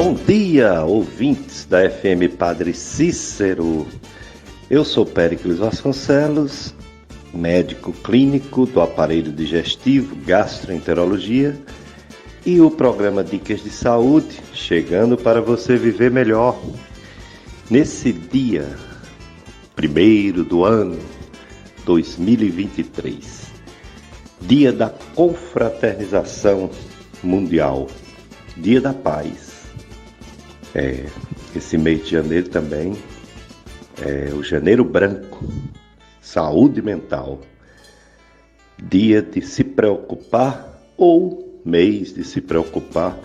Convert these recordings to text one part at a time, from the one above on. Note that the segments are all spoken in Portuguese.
Bom dia, ouvintes da FM Padre Cícero. Eu sou Péricles Vasconcelos, médico clínico do aparelho digestivo, gastroenterologia, e o programa Dicas de Saúde, chegando para você viver melhor. Nesse dia, 1º do ano 2023, dia da confraternização mundial, dia da paz. Esse mês de janeiro também é o janeiro branco, saúde mental, dia de se preocupar ou mês de se preocupar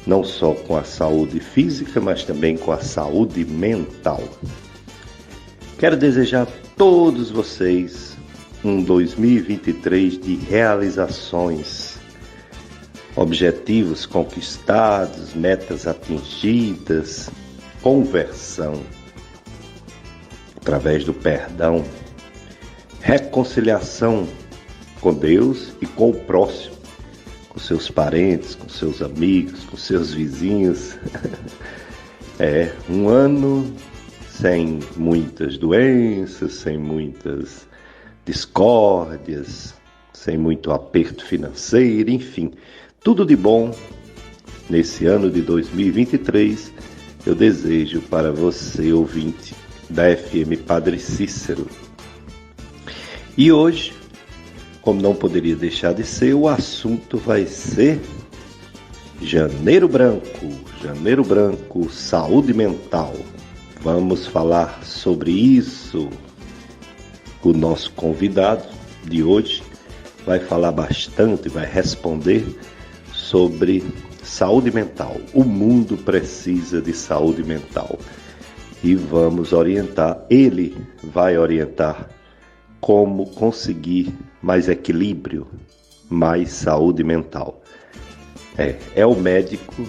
não só com a saúde física, mas também com a saúde mental. Quero desejar a todos vocês um 2023 de realizações, objetivos conquistados, metas atingidas, conversão através do perdão, reconciliação com Deus e com o próximo, com seus parentes, com seus amigos, com seus vizinhos. Um ano sem muitas doenças, sem muitas discórdias, sem muito aperto financeiro, enfim, tudo de bom nesse ano de 2023 eu desejo para você, ouvinte da FM Padre Cícero. E hoje, como não poderia deixar de ser, o assunto vai ser Janeiro Branco, saúde mental. Vamos falar sobre isso. O nosso convidado de hoje vai falar bastante, vai responder sobre saúde mental. O mundo precisa de saúde mental. E vamos orientar, ele vai orientar como conseguir mais equilíbrio, mais saúde mental. É o médico,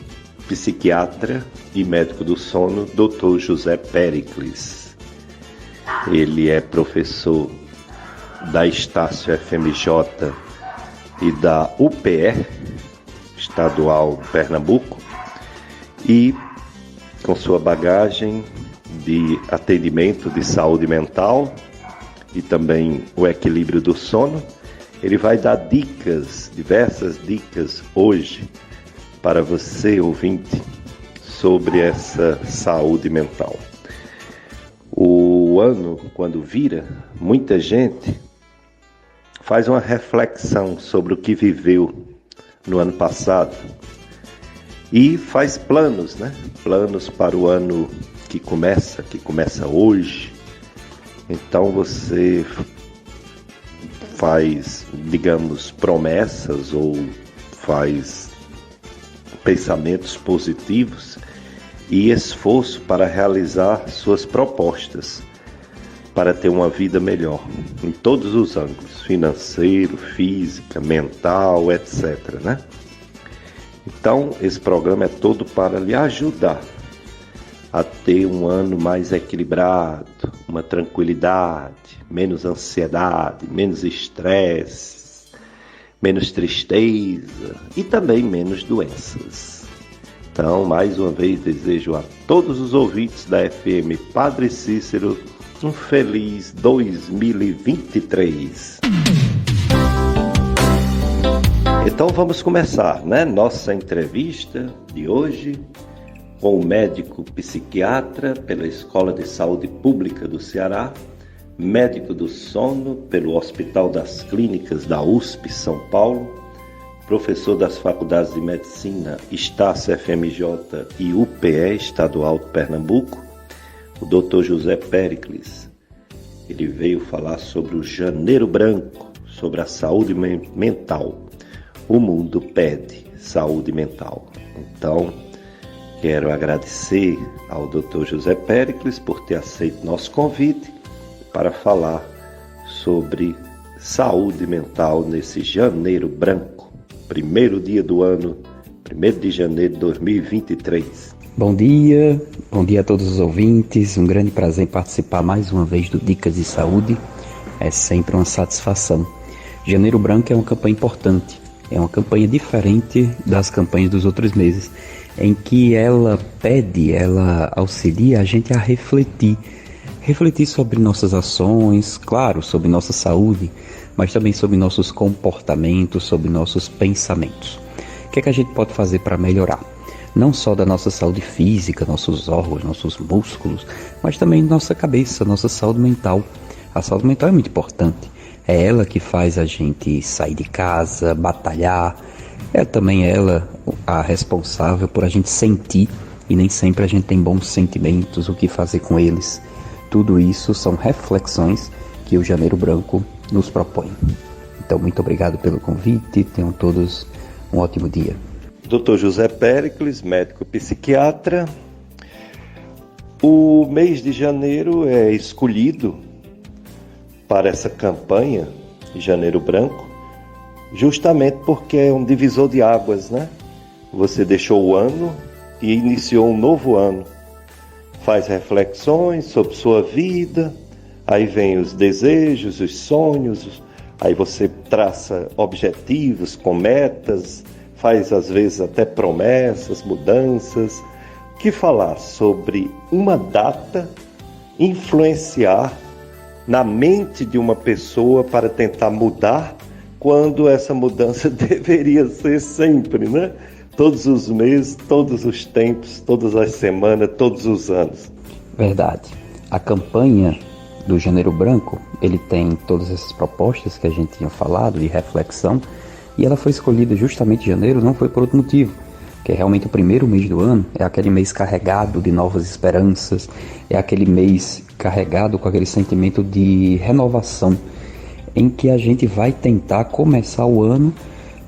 psiquiatra e médico do sono, Dr. José Péricles. Ele é professor da Estácio FMJ e da UPE, estadual Pernambuco, e com sua bagagem de atendimento de saúde mental e também o equilíbrio do sono, ele vai dar dicas, diversas dicas hoje para você, ouvinte, sobre essa saúde mental. O ano, quando vira, muita gente faz uma reflexão sobre o que viveu no ano passado e faz planos, Planos para o ano que começa hoje. Então você faz, digamos, promessas ou faz pensamentos positivos e esforço para realizar suas propostas, para ter uma vida melhor, em todos os ângulos, financeiro, física, mental, etc. Então, esse programa é todo para lhe ajudar a ter um ano mais equilibrado, uma tranquilidade, menos ansiedade, menos estresse, menos tristeza e também menos doenças. Então, mais uma vez, desejo a todos os ouvintes da FM Padre Cícero um feliz 2023. Então vamos começar, nossa entrevista de hoje com o médico psiquiatra pela Escola de Saúde Pública do Ceará, médico do sono pelo Hospital das Clínicas da USP São Paulo, professor das Faculdades de Medicina Estácio FMJ e UPE Estadual de Pernambuco, o Dr. José Péricles. Ele veio falar sobre o Janeiro Branco, sobre a saúde mental. O mundo pede saúde mental. Então, quero agradecer ao Dr. José Péricles por ter aceito nosso convite para falar sobre saúde mental nesse Janeiro Branco, 1º dia do ano, 1º de janeiro de 2023. Bom dia a todos os ouvintes, um grande prazer em participar mais uma vez do Dicas de Saúde, é sempre uma satisfação. Janeiro Branco é uma campanha importante, é uma campanha diferente das campanhas dos outros meses, em que ela pede, ela auxilia a gente a refletir. Refletir sobre nossas ações, claro, sobre nossa saúde, mas também sobre nossos comportamentos, sobre nossos pensamentos. O que é que a gente pode fazer para melhorar? Não só da nossa saúde física, nossos órgãos, nossos músculos, mas também nossa cabeça, nossa saúde mental. A saúde mental é muito importante. É ela que faz a gente sair de casa, batalhar. É também ela a responsável por a gente sentir, e nem sempre a gente tem bons sentimentos, o que fazer com eles. Tudo isso são reflexões que o Janeiro Branco nos propõe. Então, muito obrigado pelo convite. Tenham todos um ótimo dia. Dr. José Péricles, médico psiquiatra. O mês de janeiro é escolhido para essa campanha de Janeiro Branco, justamente porque é um divisor de águas, né? Você deixou o ano e iniciou um novo ano. Faz reflexões sobre sua vida, aí vem os desejos, os sonhos, aí você traça objetivos com metas, faz às vezes até promessas, mudanças. O que falar sobre uma data influenciar na mente de uma pessoa para tentar mudar, quando essa mudança deveria ser sempre, né? Todos os meses, todos os tempos, todas as semanas, todos os anos. Verdade. A campanha do Janeiro Branco, ele tem todas essas propostas que a gente tinha falado de reflexão, e ela foi escolhida justamente em janeiro, não foi por outro motivo, que é realmente o primeiro mês do ano, é aquele mês carregado de novas esperanças, é aquele mês carregado com aquele sentimento de renovação, em que a gente vai tentar começar o ano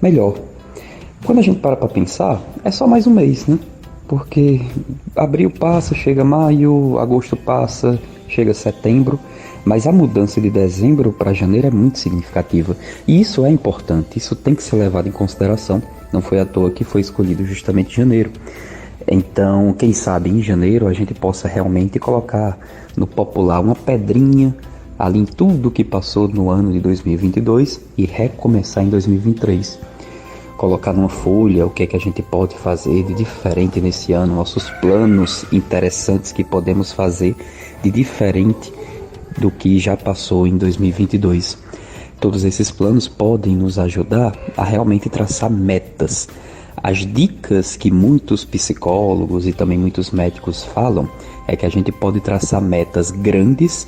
melhor. Quando a gente para pensar, é só mais um mês, né? Porque abril passa, chega maio, agosto passa, chega setembro, mas a mudança de dezembro para janeiro é muito significativa. E isso é importante, isso tem que ser levado em consideração. Não foi à toa que foi escolhido justamente janeiro. Então, quem sabe em janeiro a gente possa realmente colocar no popular uma pedrinha ali em tudo que passou no ano de 2022 e recomeçar em 2023. Colocar numa folha o que é que a gente pode fazer de diferente nesse ano, nossos planos interessantes que podemos fazer de diferente do que já passou em 2022. Todos esses planos podem nos ajudar a realmente traçar metas. As dicas que muitos psicólogos e também muitos médicos falam é que a gente pode traçar metas grandes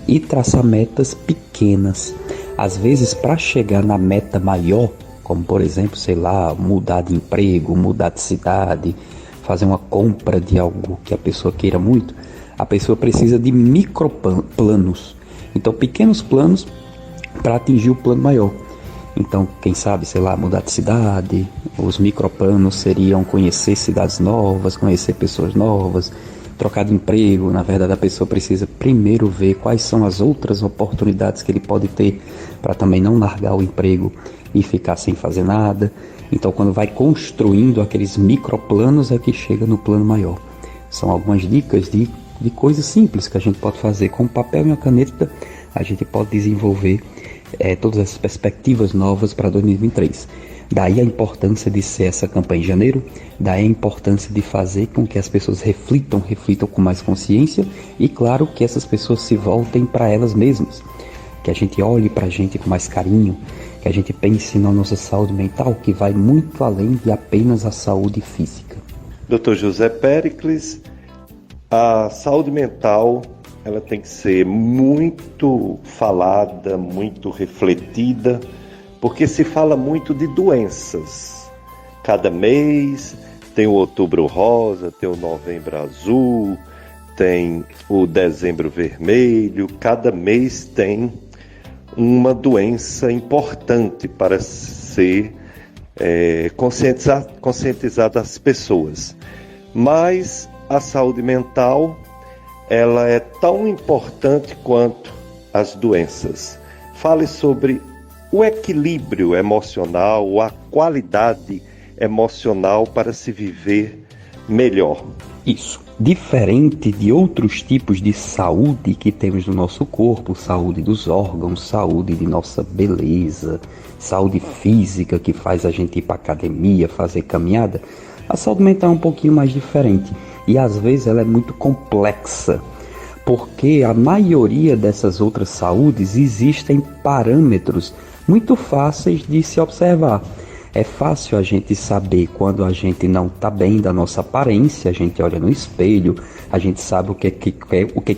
e traçar metas pequenas. Às vezes, para chegar na meta maior, como por exemplo, sei lá, mudar de emprego, mudar de cidade, fazer uma compra de algo que a pessoa queira muito, a pessoa precisa de microplanos. Então, pequenos planos para atingir o plano maior. Então, quem sabe, sei lá, mudar de cidade, os microplanos seriam conhecer cidades novas, conhecer pessoas novas, trocar de emprego. Na verdade, a pessoa precisa primeiro ver quais são as outras oportunidades que ele pode ter para também não largar o emprego e ficar sem fazer nada. Então, quando vai construindo aqueles microplanos é que chega no plano maior. São algumas dicas de coisas simples que a gente pode fazer com papel e uma caneta. A gente pode desenvolver todas as perspectivas novas para 2023. Daí a importância de ser essa campanha em janeiro, daí a importância de fazer com que as pessoas reflitam com mais consciência e, claro, que essas pessoas se voltem para elas mesmas, que a gente olhe para a gente com mais carinho, que a gente pense na nossa saúde mental, que vai muito além de apenas a saúde física. Dr. José Péricles, a saúde mental ela tem que ser muito falada, muito refletida, porque se fala muito de doenças. Cada mês tem o Outubro Rosa, tem o Novembro Azul, tem o Dezembro Vermelho, cada mês tem uma doença importante para ser conscientizada as pessoas. Mas a saúde mental ela é tão importante quanto as doenças. Fale sobre o equilíbrio emocional, a qualidade emocional para se viver melhor. Isso. Diferente de outros tipos de saúde que temos no nosso corpo, saúde dos órgãos, saúde de nossa beleza, saúde física que faz a gente ir para academia, fazer caminhada, A saúde mental é um pouquinho mais diferente e às vezes ela é muito complexa, porque a maioria dessas outras saúdes existem parâmetros muito fáceis de se observar. É fácil a gente saber quando a gente não está bem da nossa aparência, a gente olha no espelho, a gente sabe o que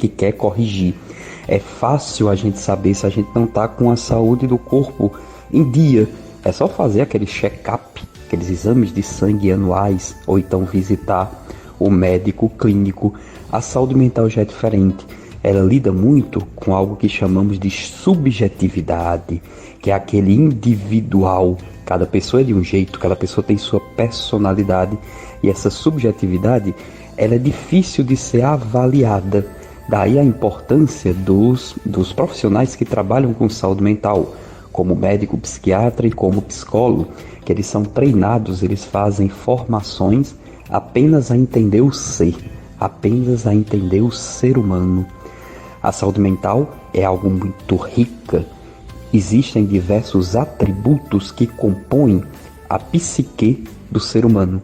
quer corrigir. É fácil a gente saber se a gente não está com a saúde do corpo em dia. É só fazer aquele check-up, aqueles exames de sangue anuais, ou então visitar o médico clínico. A saúde mental já é diferente. Ela lida muito com algo que chamamos de subjetividade, que é aquele individual. Cada pessoa é de um jeito, cada pessoa tem sua personalidade, e essa subjetividade ela é difícil de ser avaliada. Daí a importância dos profissionais que trabalham com saúde mental, como médico, psiquiatra e como psicólogo, que eles são treinados, eles fazem formações apenas a entender o ser, apenas a entender o ser humano. A saúde mental é algo muito rica. Existem diversos atributos que compõem a psique do ser humano,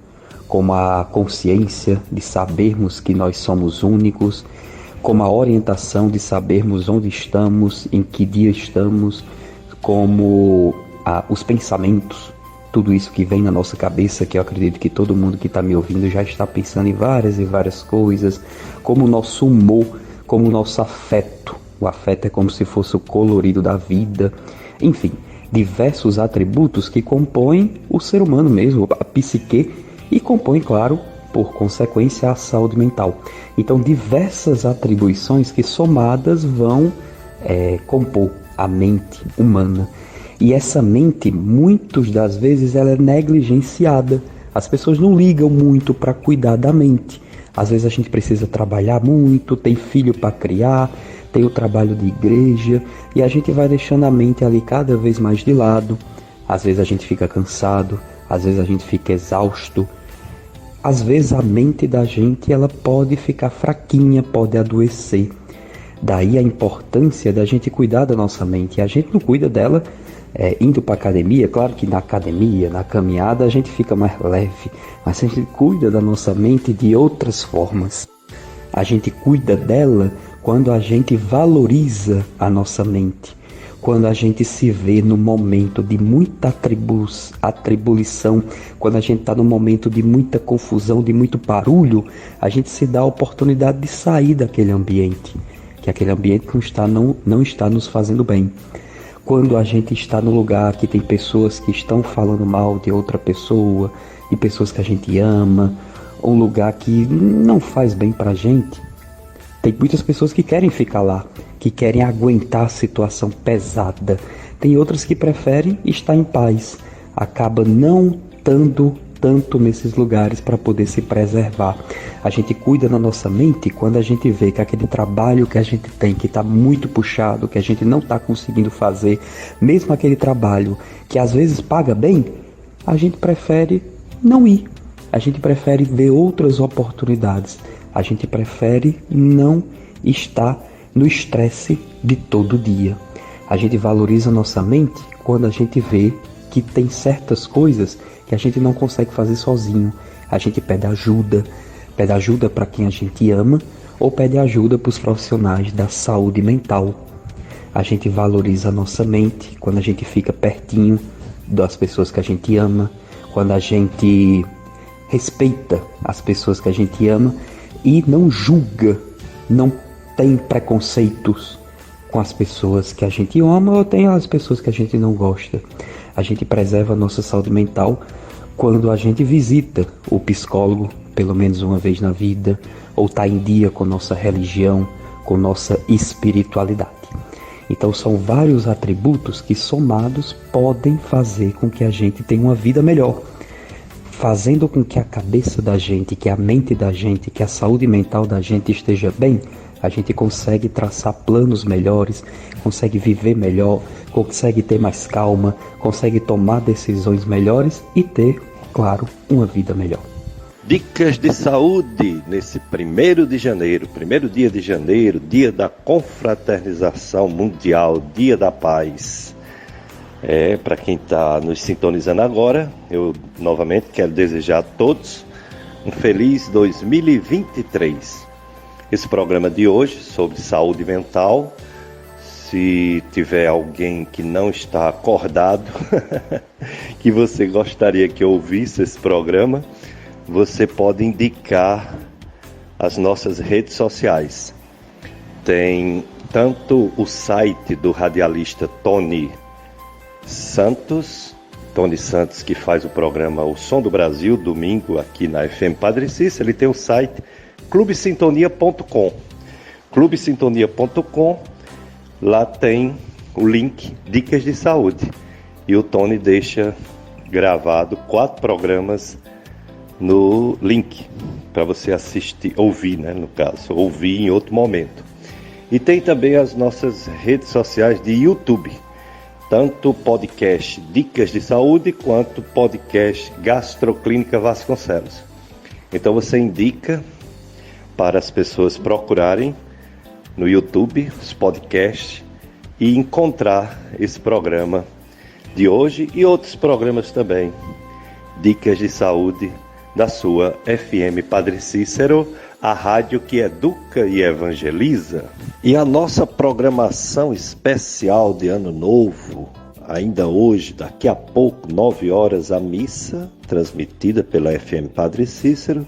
como a consciência de sabermos que nós somos únicos, como a orientação de sabermos onde estamos, em que dia estamos, como os pensamentos, tudo isso que vem na nossa cabeça, que eu acredito que todo mundo que está me ouvindo já está pensando em várias e várias coisas, como o nosso humor, como o nosso afeto. O afeto é como se fosse o colorido da vida. Enfim, diversos atributos que compõem o ser humano mesmo, a psique, e compõem, claro, por consequência, a saúde mental. Então, diversas atribuições que somadas vão compor a mente humana. E essa mente, muitas das vezes, ela é negligenciada. As pessoas não ligam muito para cuidar da mente. Às vezes a gente precisa trabalhar muito, tem filho para criar, tem o trabalho de igreja, e a gente vai deixando a mente ali cada vez mais de lado. Às vezes a gente fica cansado, às vezes a gente fica exausto. Às vezes a mente da gente ela pode ficar fraquinha, pode adoecer. Daí a importância da gente cuidar da nossa mente. E a gente não cuida dela indo para a academia. Claro que na academia, na caminhada, a gente fica mais leve. Mas a gente cuida da nossa mente de outras formas. A gente cuida dela quando a gente valoriza a nossa mente. Quando a gente se vê no momento de muita atribuição, quando a gente está no momento de muita confusão, de muito barulho, a gente se dá a oportunidade de sair daquele ambiente, que aquele ambiente não está nos fazendo bem. Quando a gente está no lugar que tem pessoas que estão falando mal de outra pessoa, de pessoas que a gente ama, um lugar que não faz bem para a gente, tem muitas pessoas que querem ficar lá, que querem aguentar a situação pesada. Tem outras que preferem estar em paz, acaba não estando tanto nesses lugares para poder se preservar. A gente cuida da nossa mente quando a gente vê que aquele trabalho que a gente tem, que está muito puxado, que a gente não está conseguindo fazer, mesmo aquele trabalho que às vezes paga bem, a gente prefere não ir. A gente prefere ver outras oportunidades. A gente prefere não estar no estresse de todo dia. A gente valoriza a nossa mente quando a gente vê que tem certas coisas que a gente não consegue fazer sozinho. A gente pede ajuda para quem a gente ama ou pede ajuda para os profissionais da saúde mental. A gente valoriza a nossa mente quando a gente fica pertinho das pessoas que a gente ama, quando a gente respeita as pessoas que a gente ama e não julga, não tem preconceitos com as pessoas que a gente ama ou tem as pessoas que a gente não gosta. A gente preserva a nossa saúde mental quando a gente visita o psicólogo pelo menos uma vez na vida, ou está em dia com nossa religião, com nossa espiritualidade. Então são vários atributos que somados podem fazer com que a gente tenha uma vida melhor, fazendo com que a cabeça da gente, que a mente da gente, que a saúde mental da gente esteja bem. A gente consegue traçar planos melhores, consegue viver melhor, consegue ter mais calma, consegue tomar decisões melhores e ter, claro, uma vida melhor. Dicas de saúde nesse 1º de janeiro, primeiro dia de janeiro, dia da confraternização mundial, dia da paz. Para quem está nos sintonizando agora, eu novamente quero desejar a todos um feliz 2023. Esse programa de hoje sobre saúde mental, se tiver alguém que não está acordado, que você gostaria que ouvisse esse programa, você pode indicar as nossas redes sociais. Tem tanto o site do radialista Tony Santos, que faz o programa O Som do Brasil, domingo aqui na FM Padre Cícero. Ele tem o site clubesintonia.com. clubesintonia.com, lá tem o link Dicas de Saúde. E o Tony deixa gravado 4 programas no link, para você assistir, ouvir, né, no caso, ouvir em outro momento. E tem também as nossas redes sociais de YouTube, tanto podcast Dicas de Saúde, quanto podcast Gastroclínica Vasconcelos. Então você indica para as pessoas procurarem no YouTube os podcasts e encontrar esse programa de hoje e outros programas também, Dicas de Saúde, da sua FM Padre Cícero, a rádio que educa e evangeliza. E a nossa programação especial de Ano Novo, ainda hoje, daqui a pouco, 9 horas, a missa, transmitida pela FM Padre Cícero,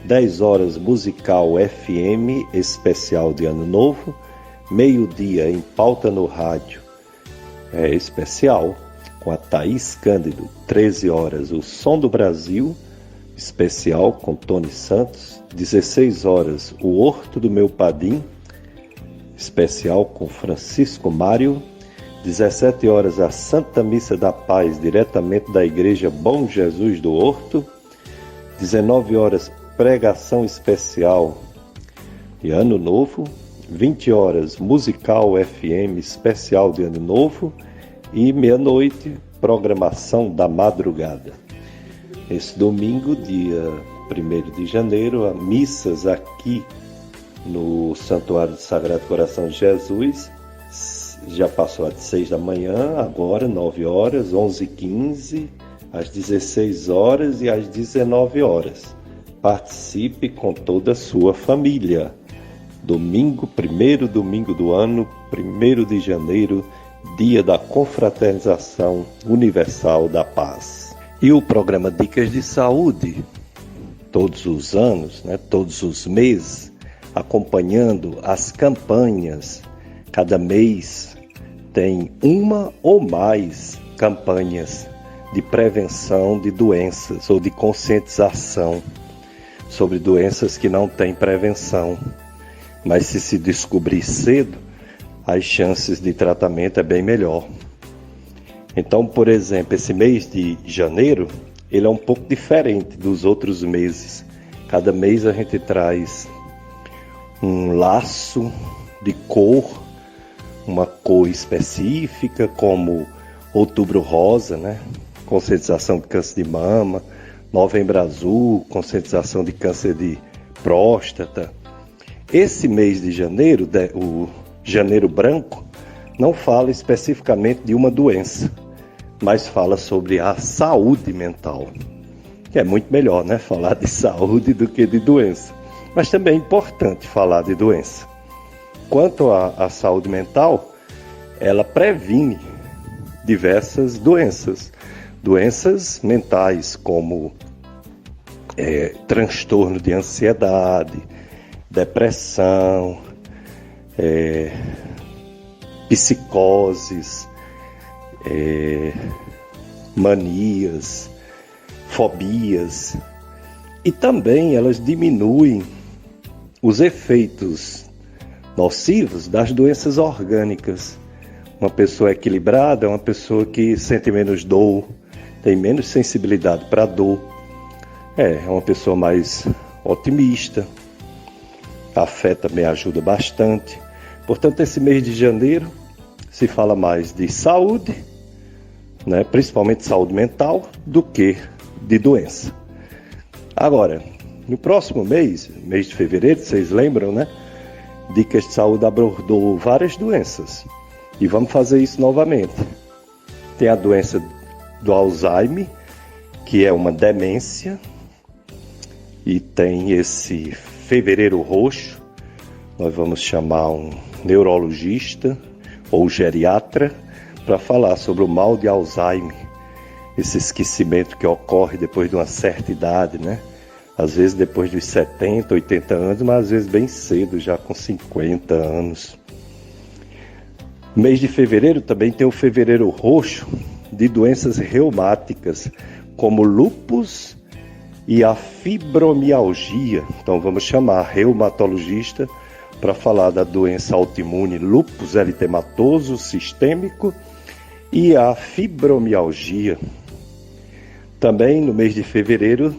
10 horas, musical FM, especial de Ano Novo, meio-dia, em pauta no rádio, especial, com a Thaís Cândido, 13 horas, o Som do Brasil, especial com Tony Santos, 16 horas, o Horto do Meu Padim, especial com Francisco Mário, 17 horas, a Santa Missa da Paz, diretamente da Igreja Bom Jesus do Horto, 19 horas, pregação especial de Ano Novo, 20 horas, musical FM especial de Ano Novo e meia-noite, programação da madrugada. Esse domingo, dia 1º de janeiro, missas aqui no Santuário do Sagrado Coração de Jesus. Já passou às 6 da manhã, agora 9 horas, 11h15, às 16 horas e às 19 horas. Participe com toda a sua família. Domingo, primeiro domingo do ano, 1º de janeiro, dia da confraternização universal da paz. E o programa Dicas de Saúde, todos os anos, todos os meses, acompanhando as campanhas. Cada mês tem uma ou mais campanhas de prevenção de doenças ou de conscientização sobre doenças que não têm prevenção. Mas se descobrir cedo, as chances de tratamento é bem melhor. Então, por exemplo, esse mês de janeiro, ele é um pouco diferente dos outros meses. Cada mês a gente traz um laço de cor, uma cor específica, como Outubro Rosa, conscientização de câncer de mama, Novembro Azul, conscientização de câncer de próstata. Esse mês de janeiro, o Janeiro Branco, não fala especificamente de uma doença, mas fala sobre a saúde mental, que é muito melhor, falar de saúde do que de doença. Mas também é importante falar de doença. Quanto à saúde mental, ela previne diversas doenças. Doenças mentais como transtorno de ansiedade, depressão, psicoses, manias, fobias, e também elas diminuem os efeitos nocivos das doenças orgânicas. Uma pessoa equilibrada é uma pessoa que sente menos dor, tem menos sensibilidade para dor, é uma pessoa mais otimista, a fé também ajuda bastante. Portanto, esse mês de janeiro se fala mais de saúde, principalmente saúde mental, do que de doença. Agora, no próximo mês de fevereiro, vocês lembram, Dicas de Saúde abordou várias doenças. E vamos fazer isso novamente. Tem a doença do Alzheimer, que é uma demência, e tem esse fevereiro roxo. Nós vamos chamar um neurologista ou geriatra para falar sobre o mal de Alzheimer, esse esquecimento que ocorre depois de uma certa idade, né? Às vezes depois dos 70, 80 anos, mas às vezes bem cedo, já com 50 anos. No mês de fevereiro também tem o fevereiro roxo de doenças reumáticas, como lúpus e a fibromialgia. Então vamos chamar reumatologista para falar da doença autoimune lúpus eritematoso sistêmico e a fibromialgia. Também no mês de fevereiro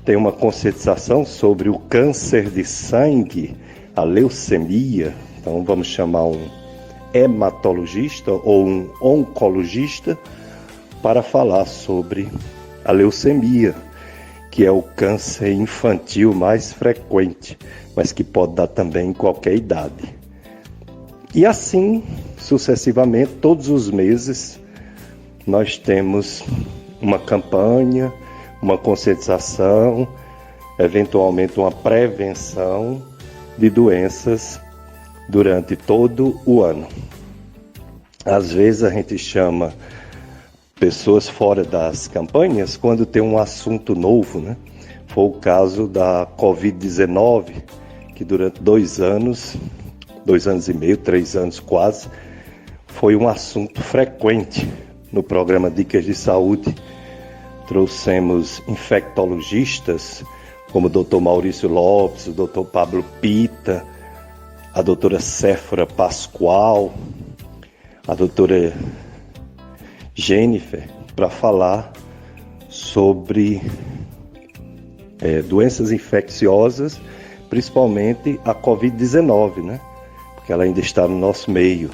tem uma conscientização sobre o câncer de sangue, a leucemia. Então vamos chamar um hematologista ou um oncologista para falar sobre a leucemia, que é o câncer infantil mais frequente, mas que pode dar também em qualquer idade. E assim, sucessivamente, todos os meses, nós temos uma campanha, uma conscientização, eventualmente uma prevenção de doenças durante todo o ano. Às vezes a gente chama pessoas fora das campanhas quando tem um assunto novo, né? Foi o caso da Covid-19, que durante 2 anos e meio, 3 anos quase, foi um assunto frequente no programa Dicas de Saúde. Trouxemos infectologistas como o Dr. Maurício Lopes, o Dr. Pablo Pita, a doutora Séfora Pascoal, a doutora Jennifer, para falar sobre doenças infecciosas, principalmente a Covid-19, né? Porque ela ainda está no nosso meio.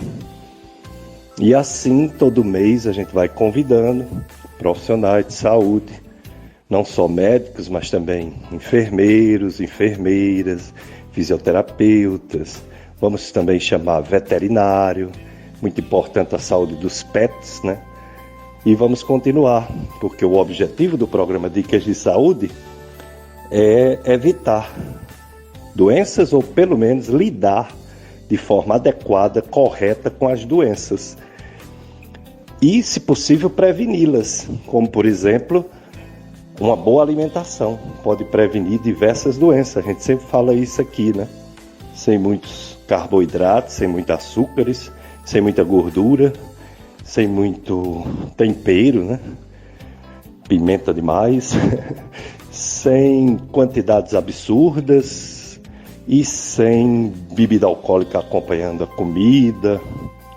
E assim, todo mês a gente vai convidando profissionais de saúde, não só médicos, mas também enfermeiros, enfermeiras, fisioterapeutas. Vamos também chamar veterinário, muito importante a saúde dos pets, né? E vamos continuar, porque o objetivo do programa Dicas de Saúde é evitar doenças ou pelo menos lidar de forma adequada, correta com as doenças. E, se possível, preveni-las, como, por exemplo, uma boa alimentação pode prevenir diversas doenças. A gente sempre fala isso aqui, né? Sem muitos carboidratos, sem muitos açúcares, sem muita gordura, sem muito tempero, né? Pimenta demais, sem quantidades absurdas e sem bebida alcoólica acompanhando a comida,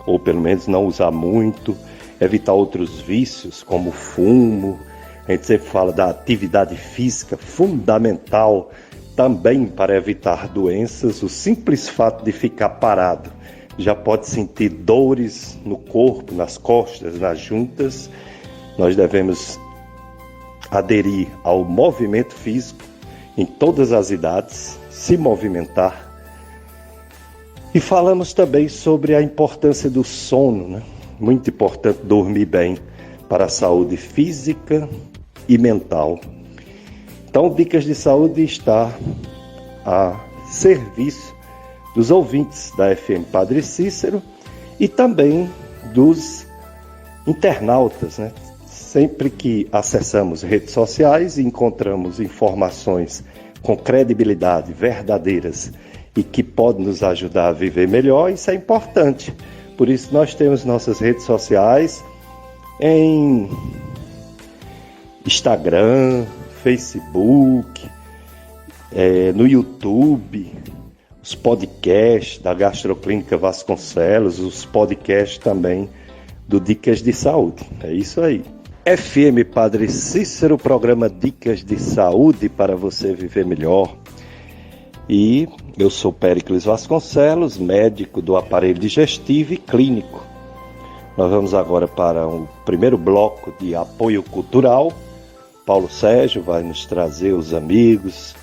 ou pelo menos não usar muito. Evitar outros vícios, como fumo. A gente sempre fala da atividade física, fundamental também para evitar doenças. O simples fato de ficar parado já pode sentir dores no corpo, nas costas, nas juntas. Nós devemos aderir ao movimento físico em todas as idades, se movimentar. E falamos também sobre a importância do sono, né? Muito importante dormir bem para a saúde física e mental. Então, Dicas de Saúde está a serviço dos ouvintes da FM Padre Cícero e também dos internautas, né? Sempre que acessamos redes sociais e encontramos informações com credibilidade, verdadeiras e que podem nos ajudar a viver melhor, isso é importante. Por isso nós temos nossas redes sociais em Instagram, Facebook, no YouTube, os podcasts da Gastroclínica Vasconcelos, os podcasts também do Dicas de Saúde. É isso aí. FM Padre Cícero, programa Dicas de Saúde para você viver melhor. E eu sou Péricles Vasconcelos, médico do aparelho digestivo e clínico. Nós vamos agora para o primeiro bloco de apoio cultural. Paulo Sérgio vai nos trazer os amigos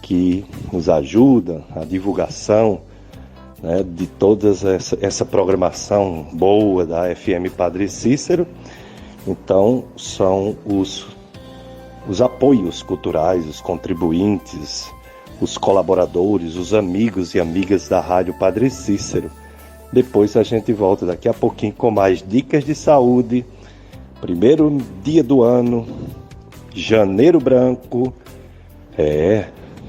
que nos ajudam, a divulgação, né, de toda essa programação boa da FM Padre Cícero. Então, são os os apoios culturais, os contribuintes, os colaboradores, os amigos e amigas da Rádio Padre Cícero. Depois a gente volta daqui a pouquinho com mais dicas de saúde. Primeiro dia do ano, Janeiro Branco.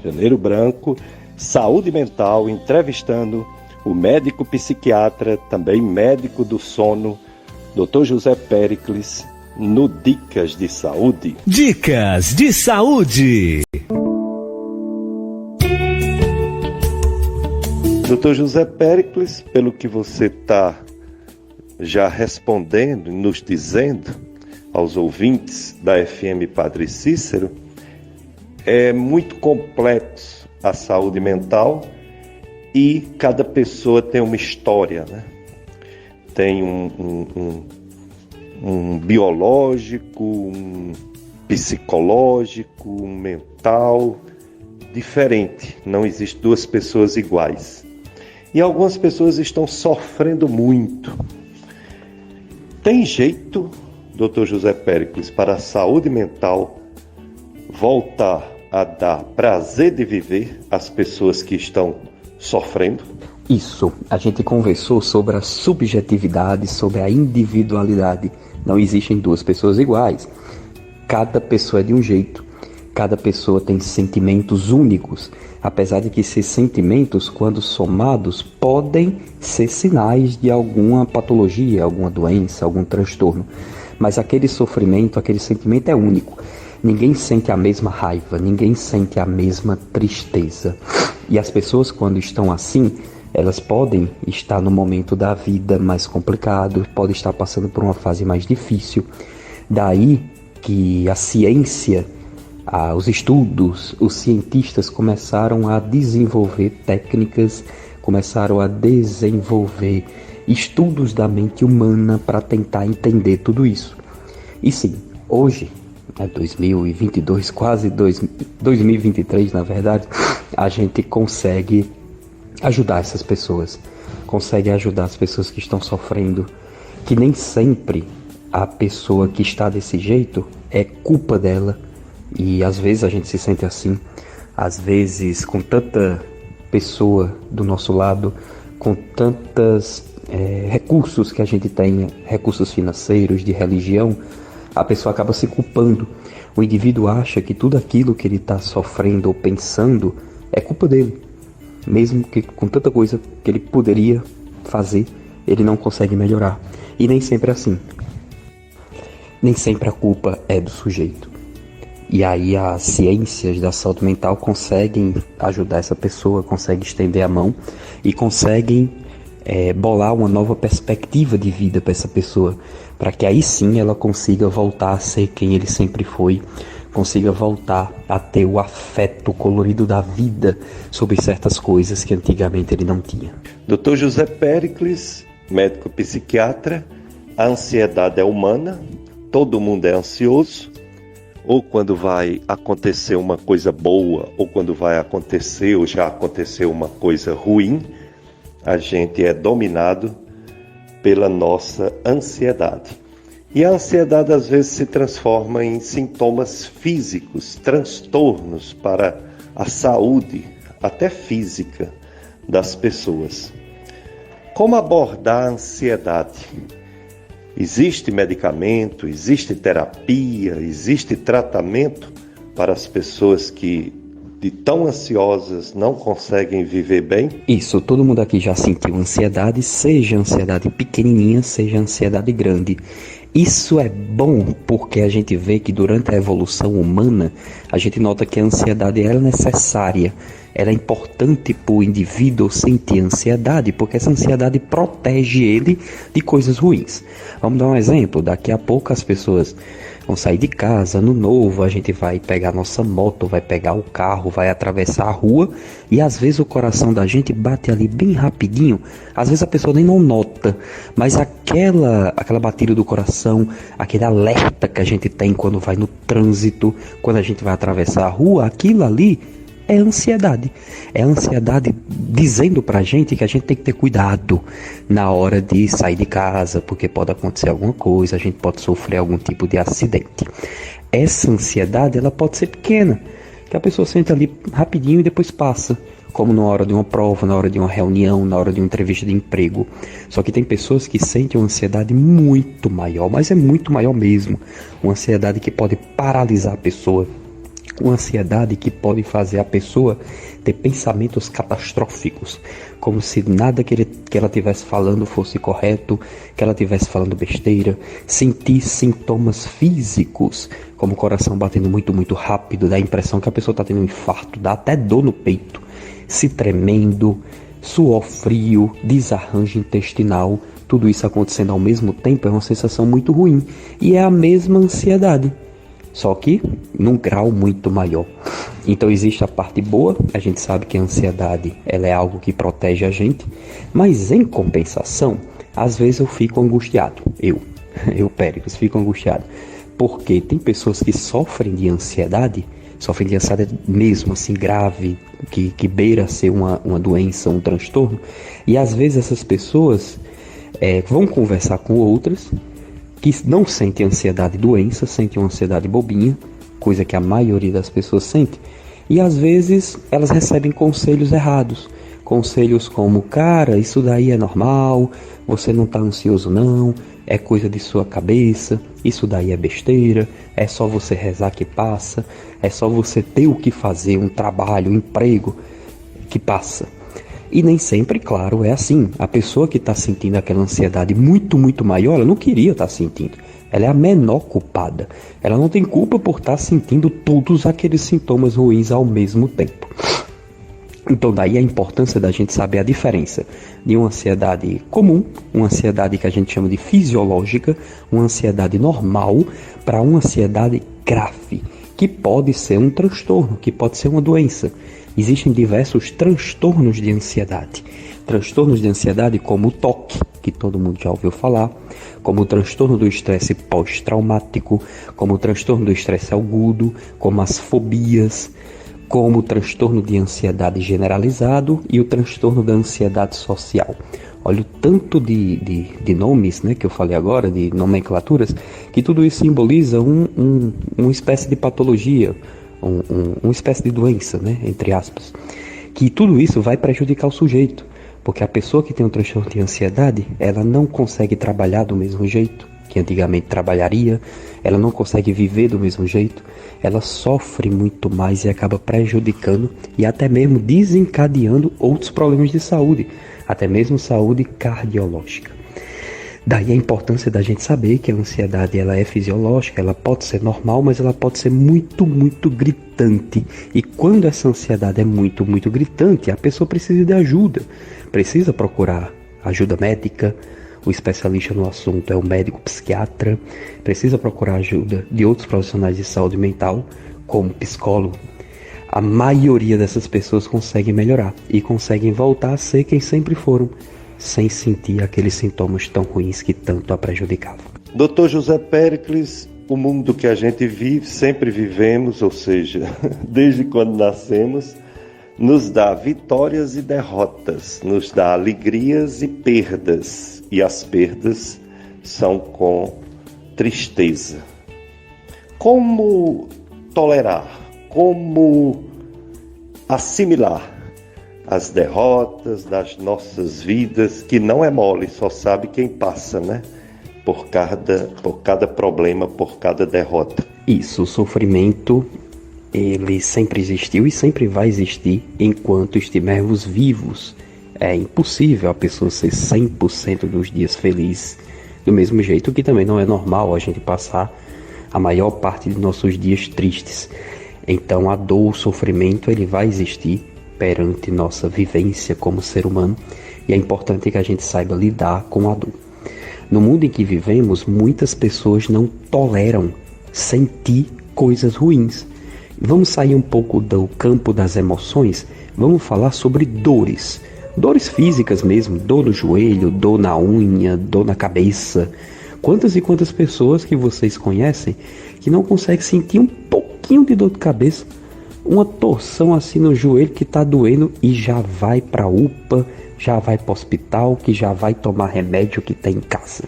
Janeiro Branco, saúde mental, entrevistando o médico psiquiatra, também médico do sono, Dr. José Péricles, no Dicas de Saúde. Dicas de Saúde. Dr. José Péricles, pelo que você está já respondendo, nos dizendo aos ouvintes da FM Padre Cícero, é muito complexo a saúde mental e cada pessoa tem uma história, né? Tem um biológico, um psicológico, um mental diferente. Não existem duas pessoas iguais. E algumas pessoas estão sofrendo muito. Tem jeito, Dr. José Péricles, para a saúde mental voltar a dar prazer de viver às pessoas que estão sofrendo? Isso, a gente conversou sobre a subjetividade, sobre a individualidade. Não existem duas pessoas iguais. Cada pessoa é de um jeito. Cada pessoa tem sentimentos únicos. Apesar de que esses sentimentos, quando somados, podem ser sinais de alguma patologia, alguma doença, algum transtorno. Mas aquele sofrimento, aquele sentimento é único. Ninguém sente a mesma raiva, ninguém sente a mesma tristeza. E as pessoas, quando estão assim, elas podem estar no momento da vida mais complicado, podem estar passando por uma fase mais difícil. Daí que a ciência, os estudos, os cientistas começaram a desenvolver técnicas, começaram a desenvolver estudos da mente humana para tentar entender tudo isso. E sim, hoje, 2022, quase 2023 na verdade, a gente consegue ajudar essas pessoas, consegue ajudar as pessoas que estão sofrendo, que nem sempre a pessoa que está desse jeito é culpa dela, e às vezes a gente se sente assim, às vezes com tanta pessoa do nosso lado, com tantos recursos que a gente tem, recursos financeiros, de religião, a pessoa acaba se culpando. O indivíduo acha que tudo aquilo que ele está sofrendo ou pensando é culpa dele. Mesmo que com tanta coisa que ele poderia fazer, ele não consegue melhorar. E nem sempre é assim. Nem sempre a culpa é do sujeito. E aí as ciências da saúde mental conseguem ajudar essa pessoa, conseguem estender a mão e conseguem bolar uma nova perspectiva de vida para essa pessoa, para que aí sim ela consiga voltar a ser quem ele sempre foi, consiga voltar a ter o afeto colorido da vida sobre certas coisas que antigamente ele não tinha. Dr. José Péricles, médico psiquiatra, a ansiedade é humana, todo mundo é ansioso, ou quando vai acontecer uma coisa boa, ou quando vai acontecer ou já aconteceu uma coisa ruim, a gente é dominado pela nossa ansiedade. E a ansiedade às vezes se transforma em sintomas físicos, transtornos para a saúde, até física, das pessoas. Como abordar a ansiedade? Existe medicamento, existe terapia, existe tratamento para as pessoas que de tão ansiosas não conseguem viver bem? Isso, todo mundo aqui já sentiu ansiedade, seja ansiedade pequenininha, seja ansiedade grande. Isso é bom porque a gente vê que durante a evolução humana, a gente nota que a ansiedade é necessária, ela é importante para o indivíduo sentir ansiedade, porque essa ansiedade protege ele de coisas ruins. Vamos dar um exemplo, daqui a pouco as pessoas vão sair de casa, no novo, a gente vai pegar nossa moto, vai pegar o carro, vai atravessar a rua e às vezes o coração da gente bate ali bem rapidinho, às vezes a pessoa nem não nota, mas aquela batida do coração, aquele alerta que a gente tem quando vai no trânsito, quando a gente vai atravessar a rua, aquilo ali é ansiedade. É a ansiedade dizendo pra gente que a gente tem que ter cuidado na hora de sair de casa, porque pode acontecer alguma coisa, a gente pode sofrer algum tipo de acidente. essa ansiedade ela pode ser pequena, que a pessoa senta ali rapidinho e depois passa, como na hora de uma prova, na hora de uma reunião, na hora de uma entrevista de emprego. Só que tem pessoas que sentem uma ansiedade muito maior, mas é muito maior mesmo. Uma ansiedade que pode paralisar a pessoa, uma ansiedade que pode fazer a pessoa ter pensamentos catastróficos, como se nada que ela estivesse falando fosse correto, que ela estivesse falando besteira, sentir sintomas físicos, como o coração batendo muito, muito rápido, dá a impressão que a pessoa está tendo um infarto, dá até dor no peito, se tremendo, suor frio, desarranjo intestinal, tudo isso acontecendo ao mesmo tempo é uma sensação muito ruim, e é a mesma ansiedade, só que num grau muito maior. Então existe a parte boa, a gente sabe que a ansiedade ela é algo que protege a gente, mas em compensação, às vezes eu fico angustiado, eu Péricles, fico angustiado, porque tem pessoas que sofrem de ansiedade mesmo assim grave, que beira ser uma doença, um transtorno, e às vezes essas pessoas vão conversar com outras que não sentem ansiedade doença, sentem uma ansiedade bobinha, coisa que a maioria das pessoas sente, e às vezes elas recebem conselhos errados, conselhos como, cara, isso daí é normal, você não está ansioso não, é coisa de sua cabeça, isso daí é besteira, é só você rezar que passa, é só você ter o que fazer, um trabalho, um emprego que passa. E nem sempre, claro, é assim. A pessoa que está sentindo aquela ansiedade muito, muito maior, ela não queria estar sentindo. Ela é a menor culpada. Ela não tem culpa por estar sentindo todos aqueles sintomas ruins ao mesmo tempo. Então daí a importância da gente saber a diferença de uma ansiedade comum, uma ansiedade que a gente chama de fisiológica, uma ansiedade normal, para uma ansiedade grave, que pode ser um transtorno, que pode ser uma doença. Existem diversos transtornos de ansiedade. Transtornos de ansiedade como o TOC, que todo mundo já ouviu falar, como o transtorno do estresse pós-traumático, como o transtorno do estresse agudo, como as fobias, como o transtorno de ansiedade generalizado e o transtorno da ansiedade social. Olha o tanto de nomes, né, que eu falei agora, de nomenclaturas, que tudo isso simboliza uma espécie de patologia, uma espécie de doença, né, entre aspas, que tudo isso vai prejudicar o sujeito, porque a pessoa que tem um transtorno de ansiedade, ela não consegue trabalhar do mesmo jeito que antigamente trabalharia, ela não consegue viver do mesmo jeito, ela sofre muito mais e acaba prejudicando e até mesmo desencadeando outros problemas de saúde, até mesmo saúde cardiológica. Daí a importância da gente saber que a ansiedade ela é fisiológica, ela pode ser normal, mas ela pode ser muito, muito gritante. E quando essa ansiedade é muito, muito gritante, a pessoa precisa de ajuda, precisa procurar ajuda médica. O especialista no assunto é o médico psiquiatra, precisa procurar ajuda de outros profissionais de saúde mental, como psicólogo. A maioria dessas pessoas conseguem melhorar e conseguem voltar a ser quem sempre foram, sem sentir aqueles sintomas tão ruins que tanto a prejudicavam. Dr. José Péricles, o mundo que a gente vive, sempre vivemos, ou seja, desde quando nascemos, nos dá vitórias e derrotas, nos dá alegrias e perdas, e as perdas são com tristeza. Como tolerar, como assimilar as derrotas das nossas vidas, que não é mole, só sabe quem passa, né? Por cada problema, por cada derrota. Isso, o sofrimento, ele sempre existiu e sempre vai existir enquanto estivermos vivos. É impossível a pessoa ser 100% dos dias feliz, do mesmo jeito que também não é normal a gente passar a maior parte de nossos dias tristes. Então a dor, o sofrimento, ele vai existir perante nossa vivência como ser humano, e é importante que a gente saiba lidar com a dor. No mundo em que vivemos, muitas pessoas não toleram sentir coisas ruins. Vamos sair um pouco do campo das emoções, vamos falar sobre dores. Dores físicas mesmo, dor no joelho, dor na unha, dor na cabeça. Quantas e quantas pessoas que vocês conhecem que não conseguem sentir um pouquinho de dor de cabeça, uma torção assim no joelho que está doendo e já vai para a UPA, já vai para o hospital, que já vai tomar remédio que tem em casa.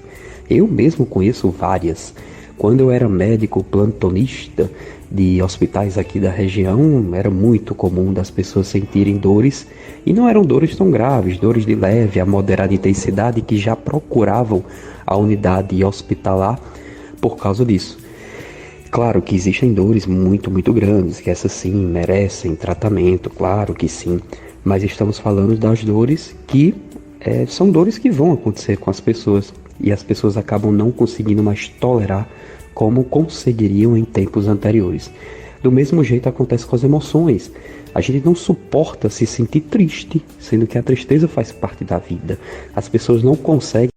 Eu mesmo conheço várias. Quando eu era médico plantonista de hospitais aqui da região, era muito comum das pessoas sentirem dores, e não eram dores tão graves, dores de leve a moderada intensidade, que já procuravam a unidade hospitalar por causa disso. Claro que existem dores muito, muito grandes, que essas sim merecem tratamento, claro que sim, mas estamos falando das dores que são dores que vão acontecer com as pessoas, e as pessoas acabam não conseguindo mais tolerar como conseguiriam em tempos anteriores. Do mesmo jeito acontece com as emoções. A gente não suporta se sentir triste, sendo que a tristeza faz parte da vida. As pessoas não conseguem,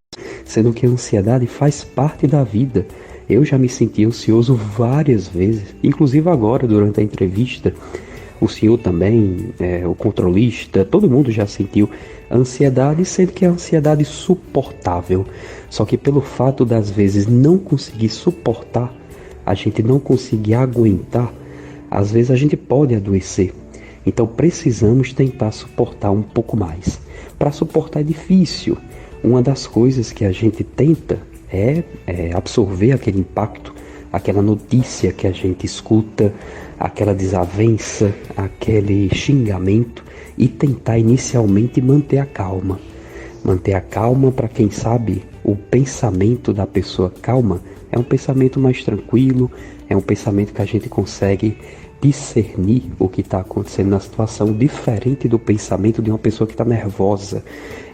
sendo que a ansiedade faz parte da vida. Eu já me senti ansioso várias vezes, inclusive agora durante a entrevista. O senhor também, o controlista, todo mundo já sentiu ansiedade, sendo que é ansiedade suportável. Só que pelo fato das vezes não conseguir suportar, a gente não conseguir aguentar, às vezes a gente pode adoecer. Então precisamos tentar suportar um pouco mais. Para suportar é difícil. Uma das coisas que a gente tenta é absorver aquele impacto, aquela notícia que a gente escuta, aquela desavença, aquele xingamento, e tentar inicialmente manter a calma. Manter a calma para, quem sabe, o pensamento da pessoa calma é um pensamento mais tranquilo, é um pensamento que a gente consegue discernir o que está acontecendo na situação, diferente do pensamento de uma pessoa que está nervosa.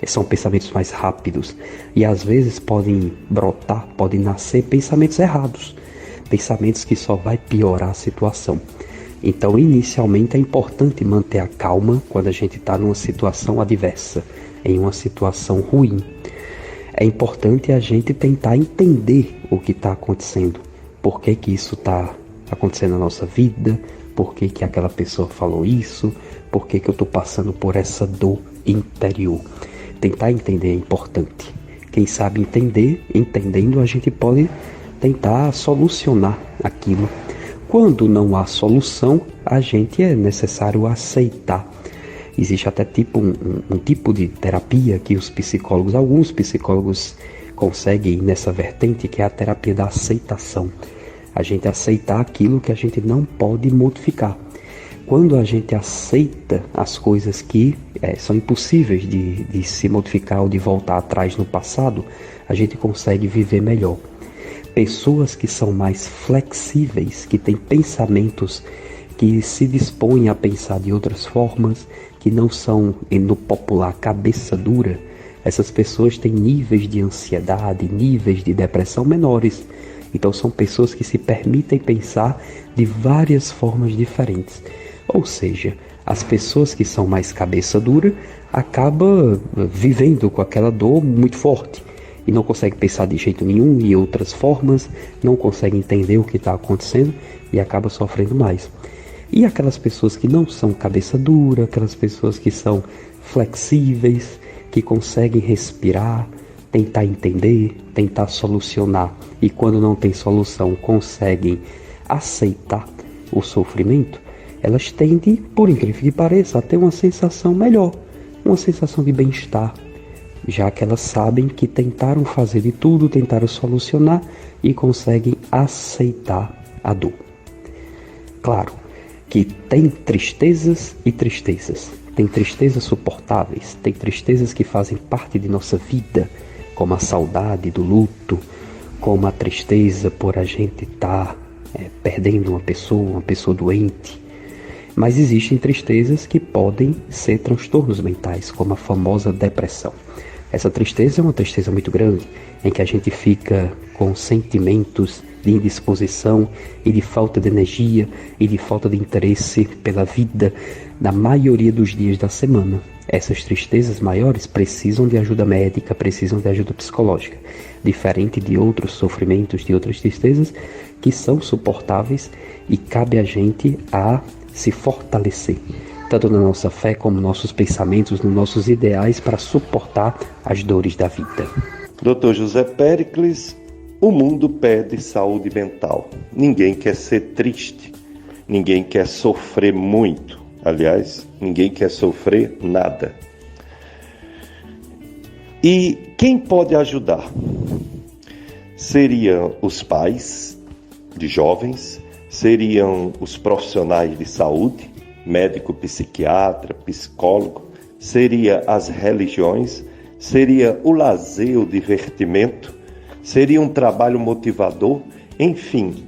São pensamentos mais rápidos e às vezes podem brotar, podem nascer pensamentos errados, pensamentos que só vai piorar a situação. Então, inicialmente é importante manter a calma quando a gente está numa situação adversa, em uma situação ruim. É importante a gente tentar entender o que está acontecendo, por que que isso está acontecendo na nossa vida, por que que aquela pessoa falou isso, por que que eu estou passando por essa dor interior. Tentar entender é importante. Quem sabe entendendo, a gente pode tentar solucionar aquilo. Quando não há solução, a gente é necessário aceitar. Existe até um tipo de terapia que alguns psicólogos conseguem nessa vertente, que é a terapia da aceitação. A gente aceitar aquilo que a gente não pode modificar. Quando a gente aceita as coisas que são impossíveis de se modificar ou de voltar atrás no passado, a gente consegue viver melhor. Pessoas que são mais flexíveis, que têm pensamentos que se dispõem a pensar de outras formas, que não são, no popular, cabeça dura, essas pessoas têm níveis de ansiedade, níveis de depressão menores. Então são pessoas que se permitem pensar de várias formas diferentes. Ou seja, as pessoas que são mais cabeça dura acabam vivendo com aquela dor muito forte e não conseguem pensar de jeito nenhum em outras formas, não conseguem entender o que está acontecendo e acabam sofrendo mais. E aquelas pessoas que não são cabeça dura, aquelas pessoas que são flexíveis, que conseguem respirar, tentar entender, tentar solucionar, e quando não tem solução conseguem aceitar o sofrimento, elas tendem, por incrível que pareça, a ter uma sensação melhor, uma sensação de bem-estar, já que elas sabem que tentaram fazer de tudo, tentaram solucionar e conseguem aceitar a dor. Claro que tem tristezas e tristezas. Tem tristezas suportáveis, tem tristezas que fazem parte de nossa vida, como a saudade do luto, como a tristeza por a gente estar perdendo uma pessoa doente. Mas existem tristezas que podem ser transtornos mentais, como a famosa depressão. Essa tristeza é uma tristeza muito grande, em que a gente fica com sentimentos de indisposição e de falta de energia e de falta de interesse pela vida na maioria dos dias da semana. Essas tristezas maiores precisam de ajuda médica, precisam de ajuda psicológica, diferente de outros sofrimentos, de outras tristezas que são suportáveis e cabe a gente a se fortalecer, tanto na nossa fé como nos nossos pensamentos, nos nossos ideais, para suportar as dores da vida. Dr. José Péricles, o mundo pede saúde mental. Ninguém quer ser triste, ninguém quer sofrer muito. Aliás, ninguém quer sofrer nada. E quem pode ajudar? Seriam os pais, de jovens, seriam os profissionais de saúde, médico, psiquiatra, psicólogo, seria as religiões, seria o lazer, o divertimento, seria um trabalho motivador, enfim.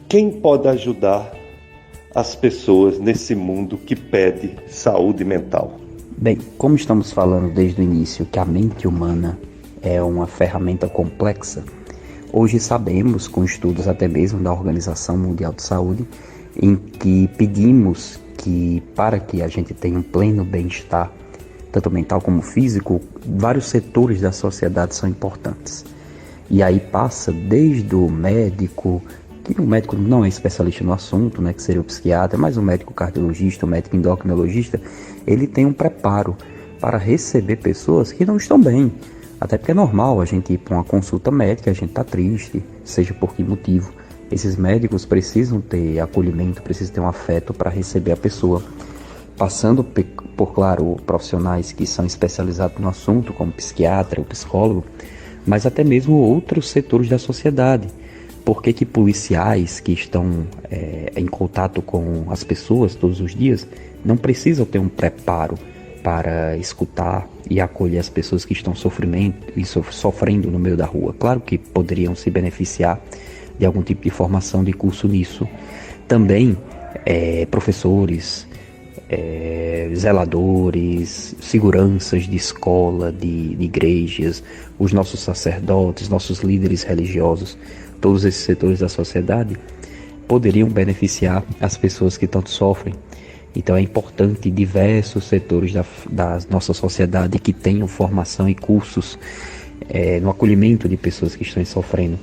Quem pode ajudar as pessoas nesse mundo que pede saúde mental? Bem, como estamos falando desde o início que a mente humana é uma ferramenta complexa, hoje sabemos, com estudos até mesmo da Organização Mundial de Saúde, em que pedimos que, para que a gente tenha um pleno bem-estar, tanto mental como físico, vários setores da sociedade são importantes. E aí passa desde o médico, que o médico não é especialista no assunto, né, que seria o psiquiatra, mas o médico cardiologista, o médico endocrinologista, ele tem um preparo para receber pessoas que não estão bem. Até porque é normal a gente ir para uma consulta médica, a gente está triste, seja por que motivo. Esses médicos precisam ter acolhimento, precisam ter um afeto para receber a pessoa. Passando por, claro, profissionais que são especializados no assunto, como psiquiatra, o psicólogo, mas até mesmo outros setores da sociedade. Por que policiais que estão em contato com as pessoas todos os dias não precisam ter um preparo para escutar e acolher as pessoas que estão sofrendo no meio da rua? Claro que poderiam se beneficiar de algum tipo de formação de curso nisso. Também professores, zeladores, seguranças de escola, de igrejas, os nossos sacerdotes, nossos líderes religiosos, todos esses setores da sociedade poderiam beneficiar as pessoas que tanto sofrem. Então é importante diversos setores da nossa sociedade que tenham formação e cursos no acolhimento de pessoas que estão sofrendo,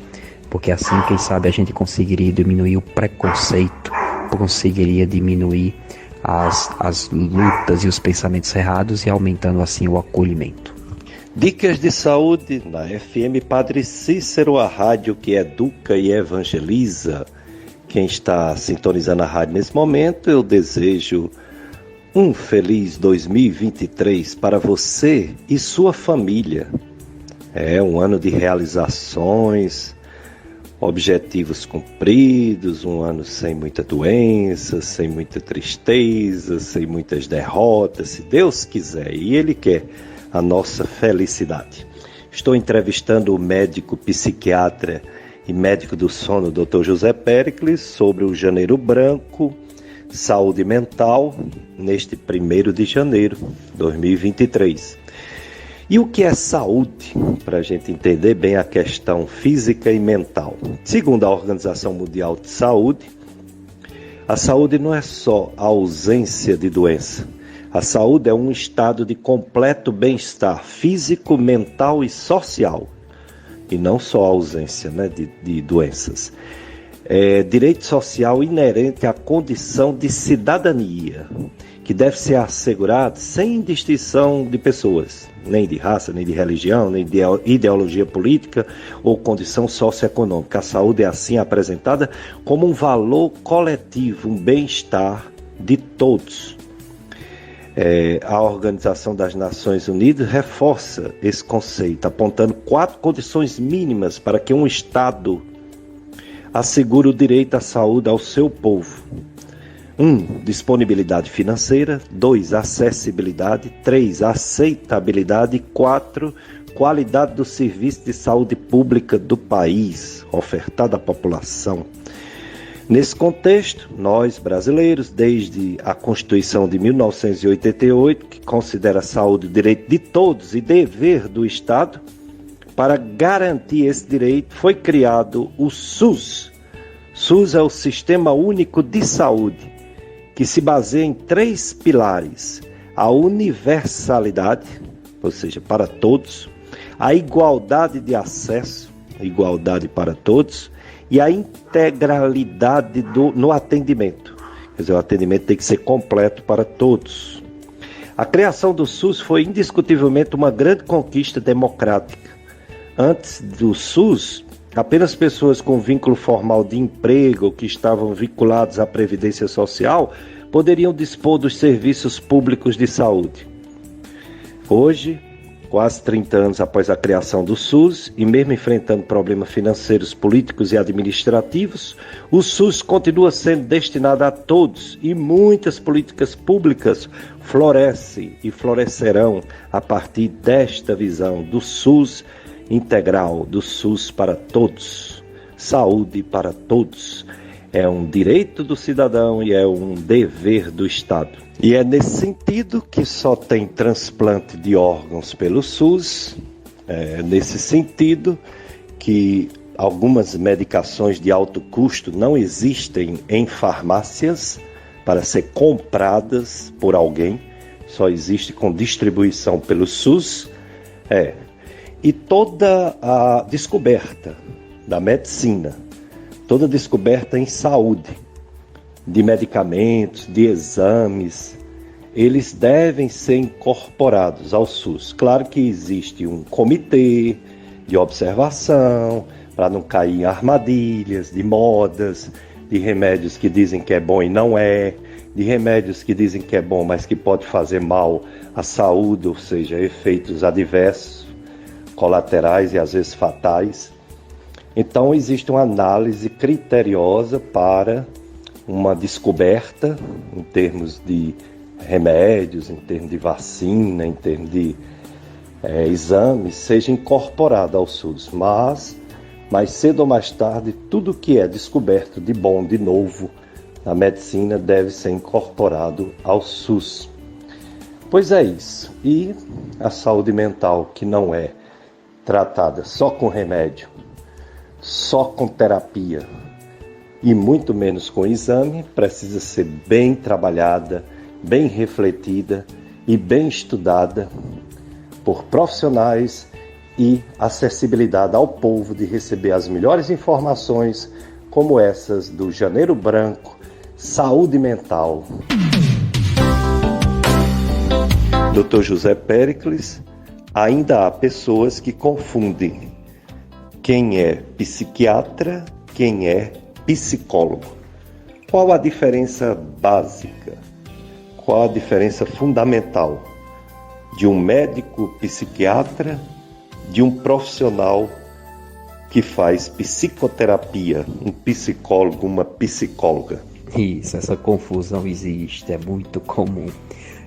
porque assim, quem sabe, a gente conseguiria diminuir o preconceito, conseguiria diminuir as lutas e os pensamentos errados e aumentando assim o acolhimento. Dicas de saúde na FM Padre Cícero, a rádio que educa e evangeliza. Quem está sintonizando a rádio nesse momento, eu desejo um feliz 2023 para você e sua família. É um ano de realizações, objetivos cumpridos, um ano sem muita doença, sem muita tristeza, sem muitas derrotas, se Deus quiser, e Ele quer a nossa felicidade. Estou entrevistando o médico psiquiatra e médico do sono, Dr. José Péricles, sobre o Janeiro Branco, saúde mental, neste 1º de janeiro de 2023. E o que é saúde? Para a gente entender bem a questão física e mental. Segundo a Organização Mundial de Saúde, a saúde não é só a ausência de doença. A saúde é um estado de completo bem-estar físico, mental e social. E não só a ausência, né, de doenças. É direito social inerente à condição de cidadania, que deve ser assegurado sem distinção de pessoas, nem de raça, nem de religião, nem de ideologia política ou condição socioeconômica. A saúde é assim apresentada como um valor coletivo, um bem-estar de todos. A Organização das Nações Unidas reforça esse conceito, apontando 4 condições mínimas para que um Estado assegure o direito à saúde ao seu povo. 1. Disponibilidade financeira. 2. Acessibilidade. 3. Aceitabilidade. 4. Qualidade do serviço de saúde pública do país, ofertado à população. Nesse contexto, nós brasileiros, desde a Constituição de 1988, que considera a saúde o direito de todos e dever do Estado, para garantir esse direito foi criado o SUS. SUS é o Sistema Único de Saúde, que se baseia em 3 pilares: a universalidade, ou seja, para todos, a igualdade de acesso, igualdade para todos, e a integralidade no atendimento. Quer dizer, o atendimento tem que ser completo para todos. A criação do SUS foi indiscutivelmente uma grande conquista democrática. Antes do SUS, apenas pessoas com vínculo formal de emprego ou que estavam vinculados à Previdência Social poderiam dispor dos serviços públicos de saúde. Hoje, quase 30 anos após a criação do SUS, e mesmo enfrentando problemas financeiros, políticos e administrativos, o SUS continua sendo destinado a todos e muitas políticas públicas florescem e florescerão a partir desta visão do SUS integral, do SUS para todos, saúde para todos. É um direito do cidadão e é um dever do Estado. E é nesse sentido que só tem transplante de órgãos pelo SUS, é nesse sentido que algumas medicações de alto custo não existem em farmácias para ser compradas por alguém, só existe com distribuição pelo SUS. E toda a descoberta da medicina, toda descoberta em saúde, de medicamentos, de exames, eles devem ser incorporados ao SUS. Claro que existe um comitê de observação para não cair em armadilhas de modas, de remédios que dizem que é bom e não é, de remédios que dizem que é bom, mas que pode fazer mal à saúde, ou seja, efeitos adversos, colaterais e às vezes fatais. Então existe uma análise criteriosa para uma descoberta em termos de remédios, em termos de vacina, em termos de exames, seja incorporada ao SUS. Mas, mais cedo ou mais tarde, tudo que é descoberto de bom, de novo, na medicina deve ser incorporado ao SUS. Pois é isso. E a saúde mental, que não é tratada só com remédio, só com terapia e muito menos com exame, precisa ser bem trabalhada, bem refletida e bem estudada por profissionais e acessibilidade ao povo de receber as melhores informações como essas do Janeiro Branco, Saúde Mental. Dr. José Péricles, ainda há pessoas que confundem quem é psiquiatra, quem é psicólogo. Qual a diferença básica? Qual a diferença fundamental de um médico psiquiatra, de um profissional que faz psicoterapia, um psicólogo, uma psicóloga? Isso, essa confusão existe, é muito comum.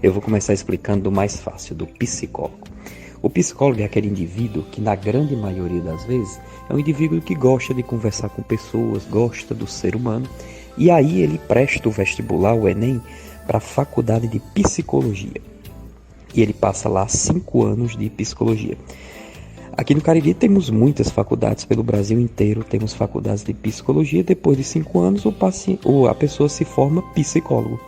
Eu vou começar explicando do mais fácil, do psicólogo. O psicólogo é aquele indivíduo que, na grande maioria das vezes, é um indivíduo que gosta de conversar com pessoas, gosta do ser humano, e aí ele presta o vestibular, o Enem, para a faculdade de psicologia. E ele passa lá 5 anos de psicologia. Aqui no Cariri temos muitas faculdades pelo Brasil inteiro, temos faculdades de psicologia. Depois de 5 anos, a pessoa se forma psicólogo.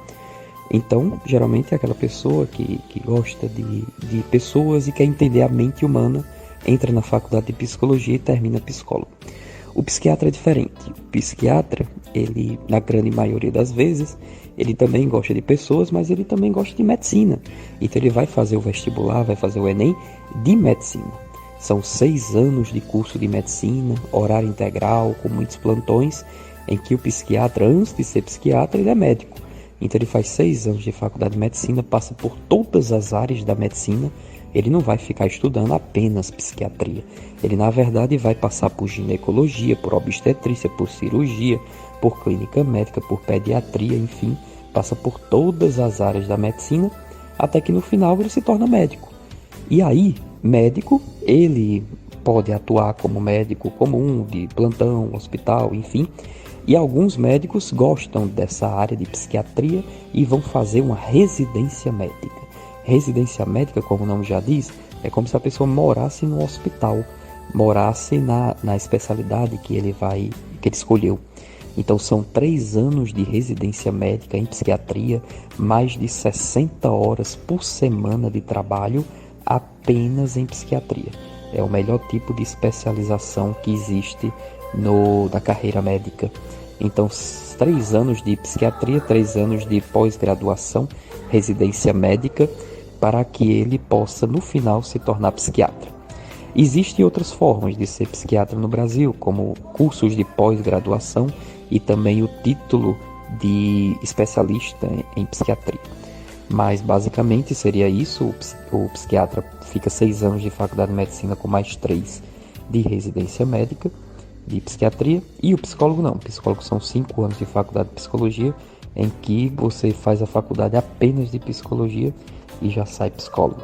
Então, geralmente é aquela pessoa que gosta de pessoas e quer entender a mente humana, entra na faculdade de psicologia e termina psicólogo. O psiquiatra é diferente. O psiquiatra, ele, na grande maioria das vezes, ele também gosta de pessoas, mas ele também gosta de medicina. Então ele vai fazer o vestibular, vai fazer o Enem de medicina. São 6 anos de curso de medicina, horário integral, com muitos plantões, em que o psiquiatra, antes de ser psiquiatra, ele é médico. Então ele faz 6 anos de faculdade de medicina, passa por todas as áreas da medicina. Ele não vai ficar estudando apenas psiquiatria. Ele, na verdade, vai passar por ginecologia, por obstetrícia, por cirurgia, por clínica médica, por pediatria, enfim. Passa por todas as áreas da medicina, até que no final ele se torna médico. E aí, médico, ele pode atuar como médico comum, de plantão, hospital, enfim. E alguns médicos gostam dessa área de psiquiatria e vão fazer uma residência médica. Residência médica, como o nome já diz, é como se a pessoa morasse no hospital, morasse na especialidade que ele escolheu. Então são 3 anos de residência médica em psiquiatria, mais de 60 horas por semana de trabalho apenas em psiquiatria. É o melhor tipo de especialização que existe na carreira médica. Então, 3 anos de psiquiatria, 3 anos de pós-graduação, residência médica, para que ele possa, no final, se tornar psiquiatra. Existem outras formas de ser psiquiatra no Brasil, como cursos de pós-graduação e também o título de especialista em psiquiatria. Mas basicamente seria isso. O psiquiatra fica 6 anos de faculdade de medicina com mais 3 de residência médica de psiquiatria, e o psicólogo não. O psicólogo são 5 anos de faculdade de psicologia, em que você faz a faculdade apenas de psicologia e já sai psicólogo.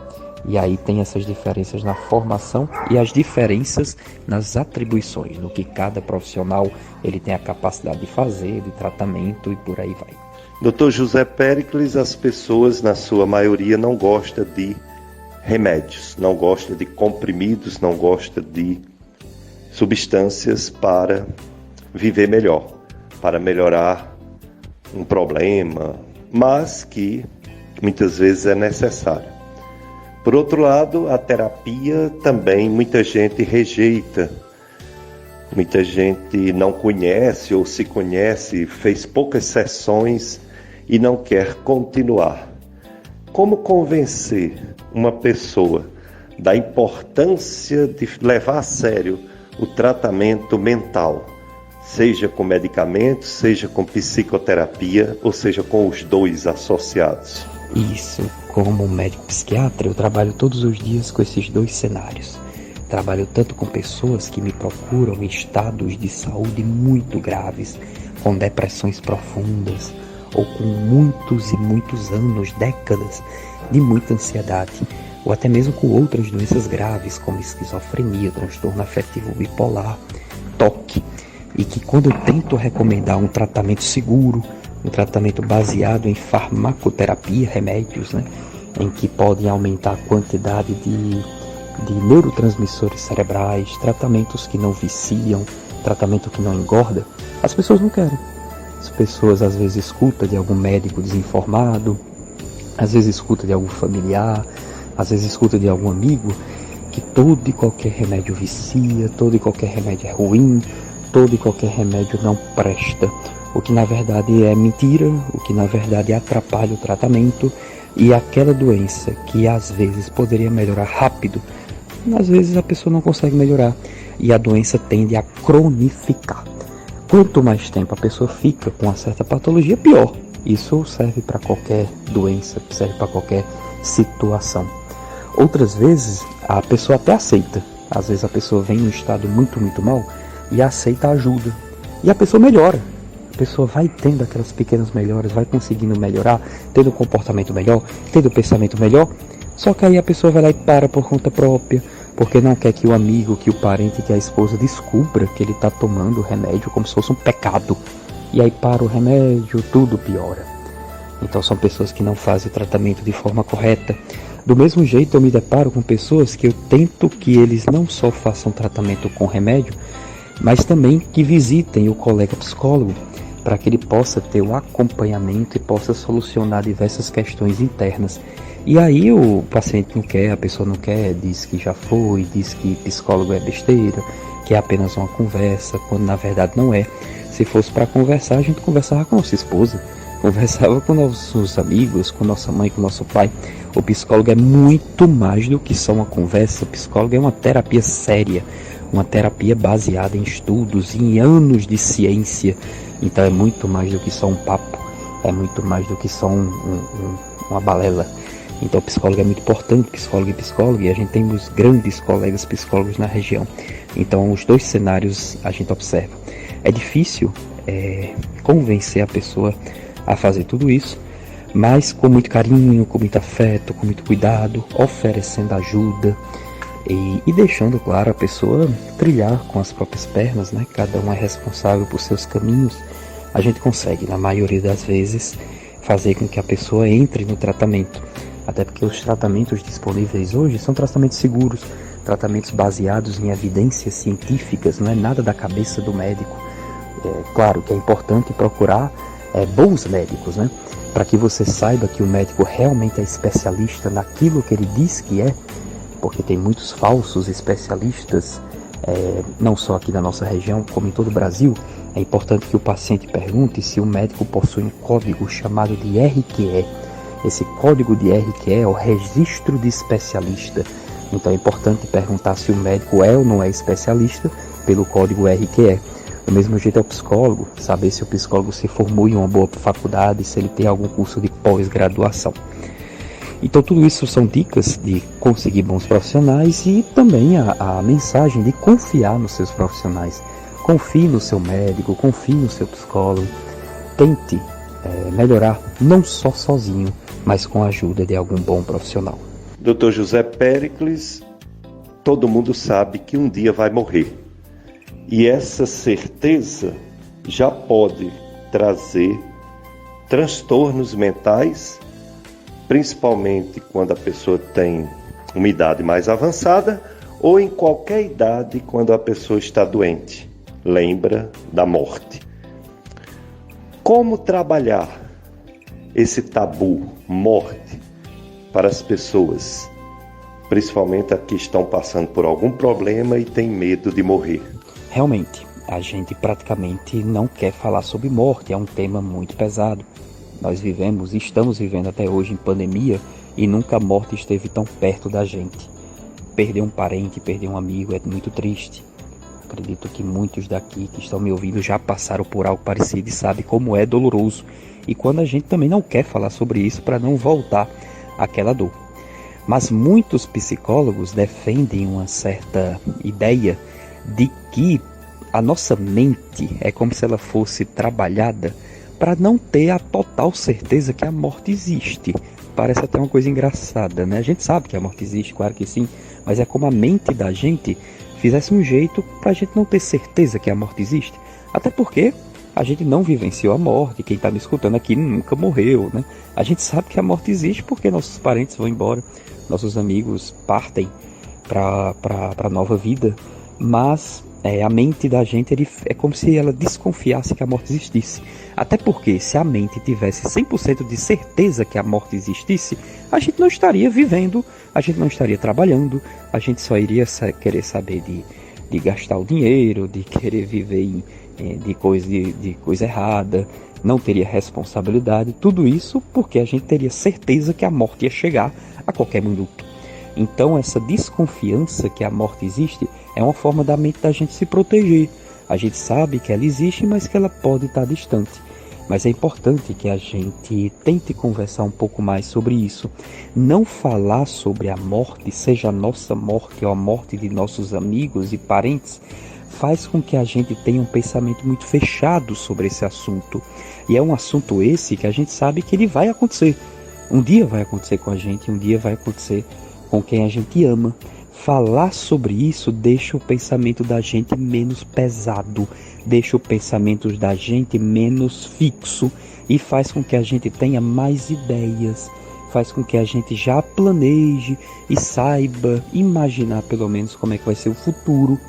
E aí tem essas diferenças na formação e as diferenças nas atribuições, no que cada profissional ele tem a capacidade de fazer, de tratamento e por aí vai. Dr. José Péricles, as pessoas, na sua maioria, não gostam de remédios, não gostam de comprimidos, não gostam de substâncias para viver melhor, para melhorar um problema, mas que muitas vezes é necessário. Por outro lado, a terapia também muita gente rejeita, muita gente não conhece ou se conhece, fez poucas sessões e não quer continuar. Como convencer uma pessoa da importância de levar a sério o tratamento mental, seja com medicamentos, seja com psicoterapia, ou seja com os dois associados? Isso, como médico psiquiatra, eu trabalho todos os dias com esses dois cenários. Trabalho tanto com pessoas que me procuram em estados de saúde muito graves, com depressões profundas, ou com muitos e muitos anos, décadas de muita ansiedade, ou até mesmo com outras doenças graves, como esquizofrenia, transtorno afetivo bipolar, TOC, e que quando eu tento recomendar um tratamento seguro, um tratamento baseado em farmacoterapia, remédios, em que podem aumentar a quantidade de neurotransmissores cerebrais, tratamentos que não viciam, tratamento que não engorda, as pessoas não querem. As pessoas às vezes escutam de algum médico desinformado, às vezes escutam de algum familiar, às vezes escutam de algum amigo que todo e qualquer remédio vicia, todo e qualquer remédio é ruim, todo e qualquer remédio não presta. O que na verdade é mentira, o que na verdade atrapalha o tratamento, e aquela doença que às vezes poderia melhorar rápido, às vezes a pessoa não consegue melhorar e a doença tende a cronificar. Quanto mais tempo a pessoa fica com uma certa patologia, pior. Isso serve para qualquer doença, serve para qualquer situação. Outras vezes a pessoa até aceita. Às vezes a pessoa vem em um estado muito, muito mal e aceita a ajuda. E a pessoa melhora. A pessoa vai tendo aquelas pequenas melhoras, vai conseguindo melhorar, tendo um comportamento melhor, tendo um pensamento melhor. Só que aí a pessoa vai lá e para por conta própria, porque não quer que o amigo, que o parente, que a esposa descubra que ele está tomando o remédio como se fosse um pecado. E aí para o remédio, tudo piora. Então são pessoas que não fazem o tratamento de forma correta. Do mesmo jeito eu me deparo com pessoas que eu tento que eles não só façam tratamento com remédio, mas também que visitem o colega psicólogo, para que ele possa ter um acompanhamento e possa solucionar diversas questões internas. E aí o paciente não quer, a pessoa não quer, diz que já foi, diz que psicólogo é besteira, que é apenas uma conversa, quando na verdade não é. Se fosse para conversar, a gente conversava com nossa esposa, conversava com nossos amigos, com nossa mãe, com nosso pai. O psicólogo é muito mais do que só uma conversa. O psicólogo é uma terapia séria, uma terapia baseada em estudos, em anos de ciência. Então é muito mais do que só um papo, é muito mais do que só uma balela. Então o psicólogo é muito importante, psicólogo e psicóloga, e a gente tem os grandes colegas psicólogos na região. Então os dois cenários a gente observa. É difícil convencer a pessoa a fazer tudo isso, mas com muito carinho, com muito afeto, com muito cuidado, oferecendo ajuda e deixando, claro, a pessoa trilhar com as próprias pernas, Cada um é responsável por seus caminhos. A gente consegue, na maioria das vezes, fazer com que a pessoa entre no tratamento. Até porque os tratamentos disponíveis hoje são tratamentos seguros, tratamentos baseados em evidências científicas, não é nada da cabeça do médico. Claro que é importante procurar bons médicos, para que você saiba que o médico realmente é especialista naquilo que ele diz que é, porque tem muitos falsos especialistas, não só aqui na nossa região, como em todo o Brasil. É importante que o paciente pergunte se o médico possui um código chamado de RQE. Esse código de RQE é o registro de especialista. Então é importante perguntar se o médico é ou não é especialista pelo código RQE. Do mesmo jeito é o psicólogo, saber se o psicólogo se formou em uma boa faculdade, se ele tem algum curso de pós-graduação. Então tudo isso são dicas de conseguir bons profissionais e também a mensagem de confiar nos seus profissionais. Confie no seu médico, confie no seu psicólogo, tente melhorar não só sozinho, mas com a ajuda de algum bom profissional. Dr. José Péricles, todo mundo sabe que um dia vai morrer. E essa certeza já pode trazer transtornos mentais, principalmente quando a pessoa tem uma idade mais avançada ou em qualquer idade quando a pessoa está doente. Lembra da morte. Como trabalhar esse tabu, morte, para as pessoas, principalmente as que estão passando por algum problema e têm medo de morrer? Realmente, a gente praticamente não quer falar sobre morte, é um tema muito pesado. Nós estamos vivendo até hoje em pandemia e nunca a morte esteve tão perto da gente. Perder um parente, perder um amigo é muito triste. Acredito que muitos daqui que estão me ouvindo já passaram por algo parecido e sabem como é doloroso. E quando a gente também não quer falar sobre isso para não voltar àquela dor. Mas muitos psicólogos defendem uma certa ideia de que a nossa mente é como se ela fosse trabalhada para não ter a total certeza que a morte existe. Parece até uma coisa engraçada, né? A gente sabe que a morte existe, claro que sim, mas é como a mente da gente fizesse um jeito para a gente não ter certeza que a morte existe. Até porque a gente não vivenciou a morte, quem está me escutando aqui nunca morreu, né? A gente sabe que a morte existe porque nossos parentes vão embora, nossos amigos partem para a nova vida, mas a mente da gente é como se ela desconfiasse que a morte existisse. Até porque se a mente tivesse 100% de certeza que a morte existisse, a gente não estaria vivendo, a gente não estaria trabalhando, a gente só iria querer saber de gastar o dinheiro, de querer viver de coisa errada, não teria responsabilidade, tudo isso porque a gente teria certeza que a morte ia chegar a qualquer minuto. Então essa desconfiança que a morte existe é uma forma da mente da gente se proteger. A gente sabe que ela existe, mas que ela pode estar distante. Mas é importante que a gente tente conversar um pouco mais sobre isso. Não falar sobre a morte, seja a nossa morte ou a morte de nossos amigos e parentes, faz com que a gente tenha um pensamento muito fechado sobre esse assunto. E é um assunto esse que a gente sabe que ele vai acontecer. Um dia vai acontecer com a gente, um dia vai acontecer com quem a gente ama. Falar sobre isso deixa o pensamento da gente menos pesado, deixa o pensamento da gente menos fixo e faz com que a gente tenha mais ideias, faz com que a gente já planeje e saiba imaginar pelo menos como é que vai ser o futuro.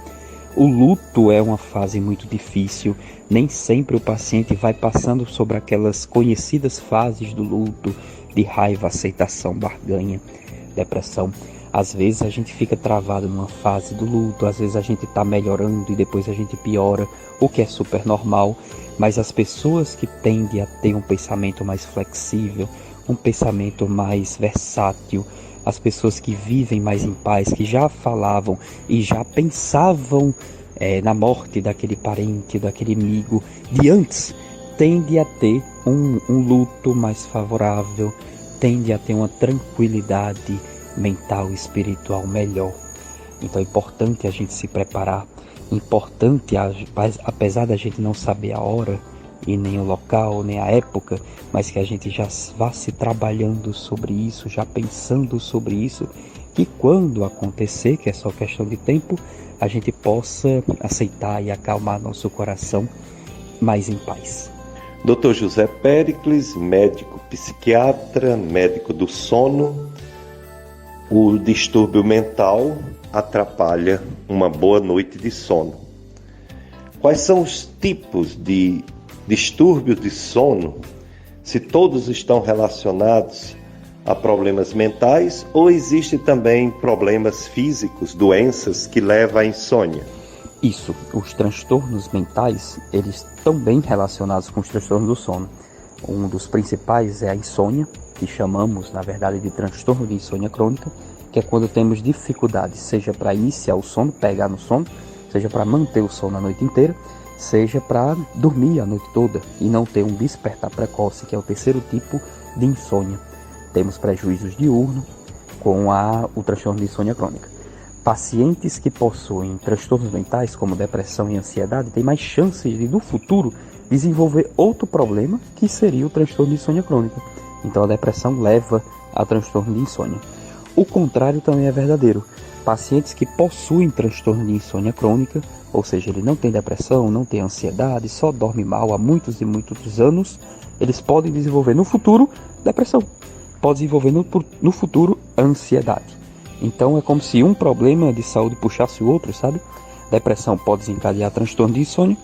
O luto é uma fase muito difícil, nem sempre o paciente vai passando sobre aquelas conhecidas fases do luto, de raiva, aceitação, barganha, depressão. Às vezes a gente fica travado numa fase do luto, às vezes a gente está melhorando e depois a gente piora, o que é super normal, mas as pessoas que tendem a ter um pensamento mais flexível, um pensamento mais versátil, as pessoas que vivem mais em paz, que já falavam e já pensavam na morte daquele parente, daquele amigo de antes, tende a ter um luto mais favorável, tende a ter uma tranquilidade mental e espiritual melhor. Então é importante a gente se preparar, importante, apesar da gente não saber a hora e nem o local, nem a época, mas que a gente já vá se trabalhando sobre isso, já pensando sobre isso, que quando acontecer, que é só questão de tempo, a gente possa aceitar e acalmar nosso coração mais em paz. Dr. José Péricles, médico psiquiatra, médico do sono. O distúrbio mental atrapalha uma boa noite de sono. Quais são os tipos de distúrbios de sono? Se todos estão relacionados a problemas mentais ou existem também problemas físicos, doenças que levam à insônia? Isso, os transtornos mentais, eles estão bem relacionados com os transtornos do sono. Um dos principais é a insônia, que chamamos, na verdade, de transtorno de insônia crônica, que é quando temos dificuldade, seja para iniciar o sono, pegar no sono, seja para manter o sono a noite inteira, seja para dormir a noite toda e não ter um despertar precoce, que é o terceiro tipo de insônia. temos prejuízos diurnos com o transtorno de insônia crônica. Pacientes que possuem transtornos mentais, como depressão e ansiedade, têm mais chances de, no futuro, desenvolver outro problema, que seria o transtorno de insônia crônica. Então, a depressão leva a transtorno de insônia. O contrário também é verdadeiro. Pacientes que possuem transtorno de insônia crônica, ou seja, ele não tem depressão, não tem ansiedade, só dorme mal há muitos e muitos anos, eles podem desenvolver no futuro depressão, podem desenvolver no futuro ansiedade. Então é como se um problema de saúde puxasse o outro, sabe? Depressão pode desencadear transtorno de insônia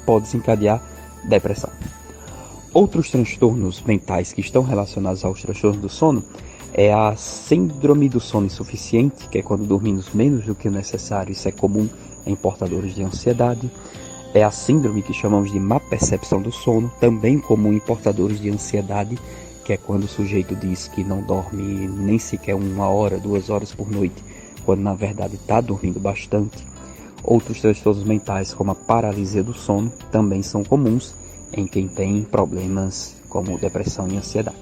pode desencadear depressão. Outros transtornos mentais que estão relacionados aos transtornos do sono é a síndrome do sono insuficiente, que é quando dormimos menos do que o necessário, isso é comum em portadores de ansiedade. É a síndrome que chamamos de má percepção do sono, também comum em portadores de ansiedade, que é quando o sujeito diz que não dorme nem sequer 1 hora, 2 horas por noite, quando na verdade está dormindo bastante. Outros transtornos mentais, como a paralisia do sono, também são comuns em quem tem problemas como depressão e ansiedade.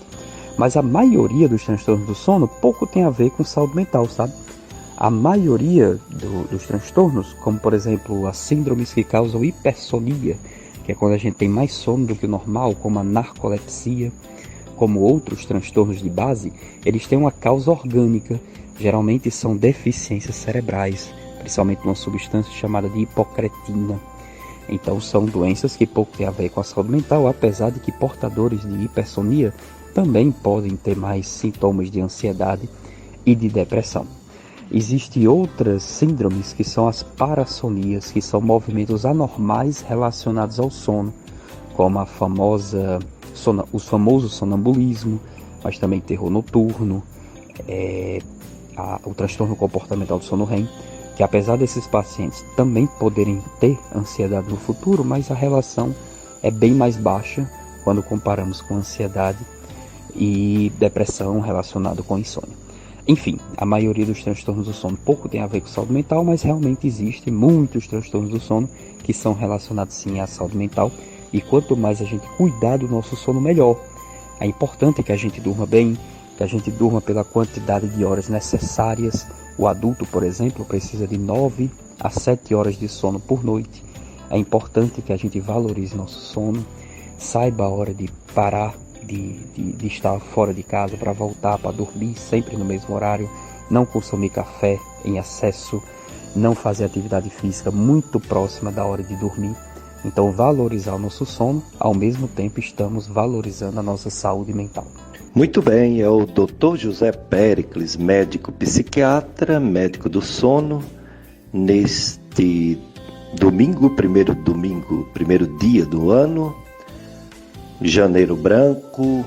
Mas a maioria dos transtornos do sono pouco tem a ver com saúde mental, sabe? A maioria dos transtornos, como por exemplo as síndromes que causam hipersonia, que é quando a gente tem mais sono do que o normal, como a narcolepsia, como outros transtornos de base, eles têm uma causa orgânica, geralmente são deficiências cerebrais, principalmente uma substância chamada de hipocretina. Então são doenças que pouco têm a ver com a saúde mental, apesar de que portadores de hipersonia também podem ter mais sintomas de ansiedade e de depressão. Existem outras síndromes que são as parassonias, que são movimentos anormais relacionados ao sono, como o famoso sonambulismo, mas também terror noturno, o transtorno comportamental do sono REM, que apesar desses pacientes também poderem ter ansiedade no futuro, mas a relação é bem mais baixa quando comparamos com ansiedade e depressão relacionado com insônia. Enfim, a maioria dos transtornos do sono pouco tem a ver com saúde mental, mas realmente existem muitos transtornos do sono que são relacionados sim à saúde mental, e quanto mais a gente cuidar do nosso sono, melhor. É importante que a gente durma bem, que a gente durma pela quantidade de horas necessárias. O adulto, por exemplo, precisa de 9 a 7 horas de sono por noite. É importante que a gente valorize nosso sono, saiba a hora de parar de estar fora de casa para voltar para dormir sempre no mesmo horário, não consumir café em excesso, não fazer atividade física muito próxima da hora de dormir. Então valorizar o nosso sono, ao mesmo tempo estamos valorizando a nossa saúde mental. Muito bem, é o Dr. José Péricles, médico psiquiatra, médico do sono, neste primeiro dia do ano, Janeiro Branco,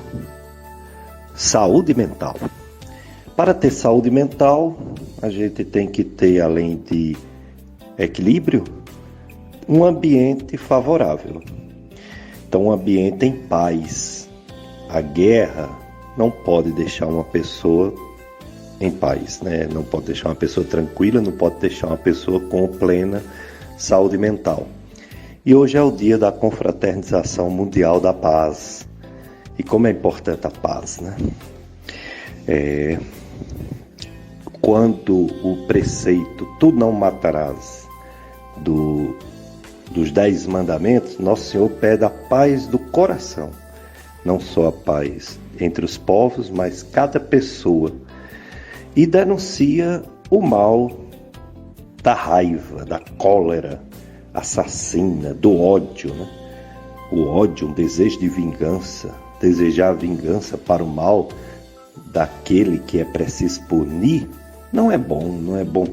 saúde mental. Para ter saúde mental, a gente tem que ter, além de equilíbrio, um ambiente favorável. Então, um ambiente em paz. A guerra não pode deixar uma pessoa em paz, né? Não pode deixar uma pessoa tranquila, não pode deixar uma pessoa com plena saúde mental. E hoje é o dia da confraternização mundial da paz. E como é importante a paz, né? Quando o preceito "tu não matarás" dos 10 mandamentos, Nosso Senhor pede a paz do coração. Não só a paz entre os povos, mas cada pessoa. E denuncia o mal da raiva, da cólera assassina, do ódio, né? O ódio, um desejo de vingança, desejar a vingança para o mal daquele que é preciso punir, não é bom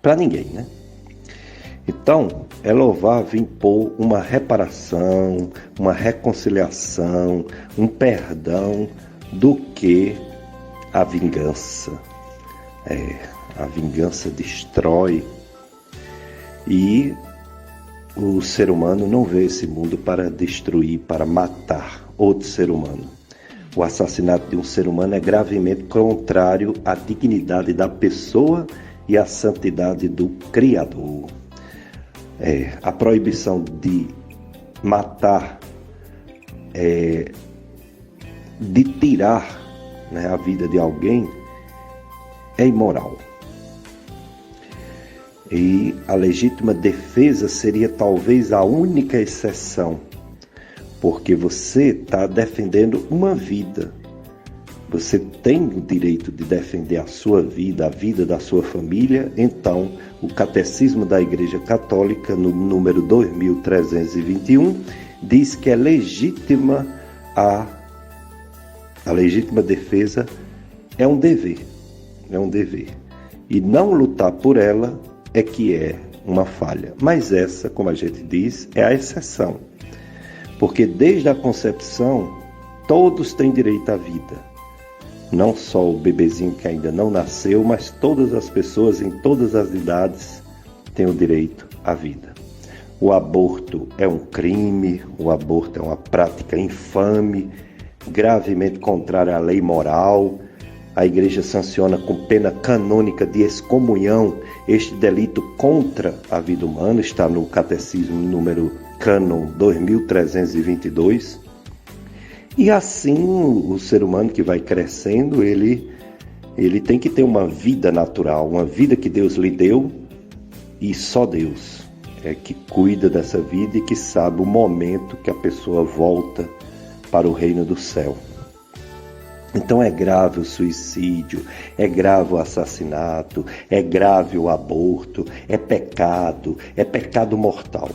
para ninguém, né? Então, é louvável impor uma reparação, uma reconciliação, um perdão, do que a vingança. A vingança destrói, e o ser humano não vê esse mundo para destruir, para matar outro ser humano. O assassinato de um ser humano é gravemente contrário à dignidade da pessoa e à santidade do Criador. A proibição de matar de tirar, né, a vida de alguém é imoral. E a legítima defesa seria talvez a única exceção, porque você está defendendo uma vida. Você tem o direito de defender a sua vida, a vida da sua família. Então, o Catecismo da Igreja Católica, no número 2321, diz que é legítima a legítima defesa é um dever. E não lutar por ela é que é uma falha. Mas essa, como a gente diz, é a exceção. Porque desde a concepção, todos têm direito à vida. Não só o bebezinho que ainda não nasceu, mas todas as pessoas em todas as idades têm o direito à vida. O aborto é um crime, o aborto é uma prática infame, gravemente contrária à lei moral. A Igreja sanciona com pena canônica de excomunhão este delito contra a vida humana, está no Catecismo número Cânon 2322. E assim o ser humano que vai crescendo, ele tem que ter uma vida natural, uma vida que Deus lhe deu, e só Deus é que cuida dessa vida e que sabe o momento que a pessoa volta para o reino do céu. Então é grave o suicídio, é grave o assassinato, é grave o aborto, é pecado mortal.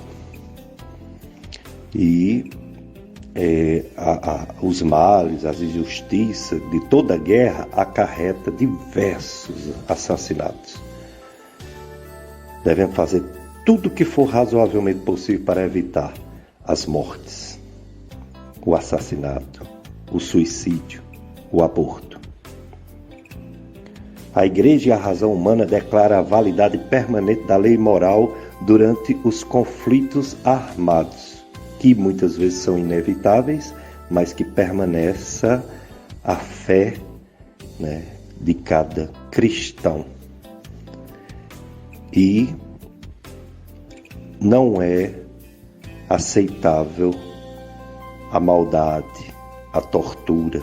E os males, as injustiças de toda guerra acarreta diversos assassinatos. Devemos fazer tudo o que for razoavelmente possível para evitar as mortes, o assassinato, o suicídio, o aborto. A Igreja e a razão humana declara a validade permanente da lei moral durante os conflitos armados, que muitas vezes são inevitáveis, mas que permaneça a fé, né, de cada cristão. E não é aceitável a maldade, a tortura,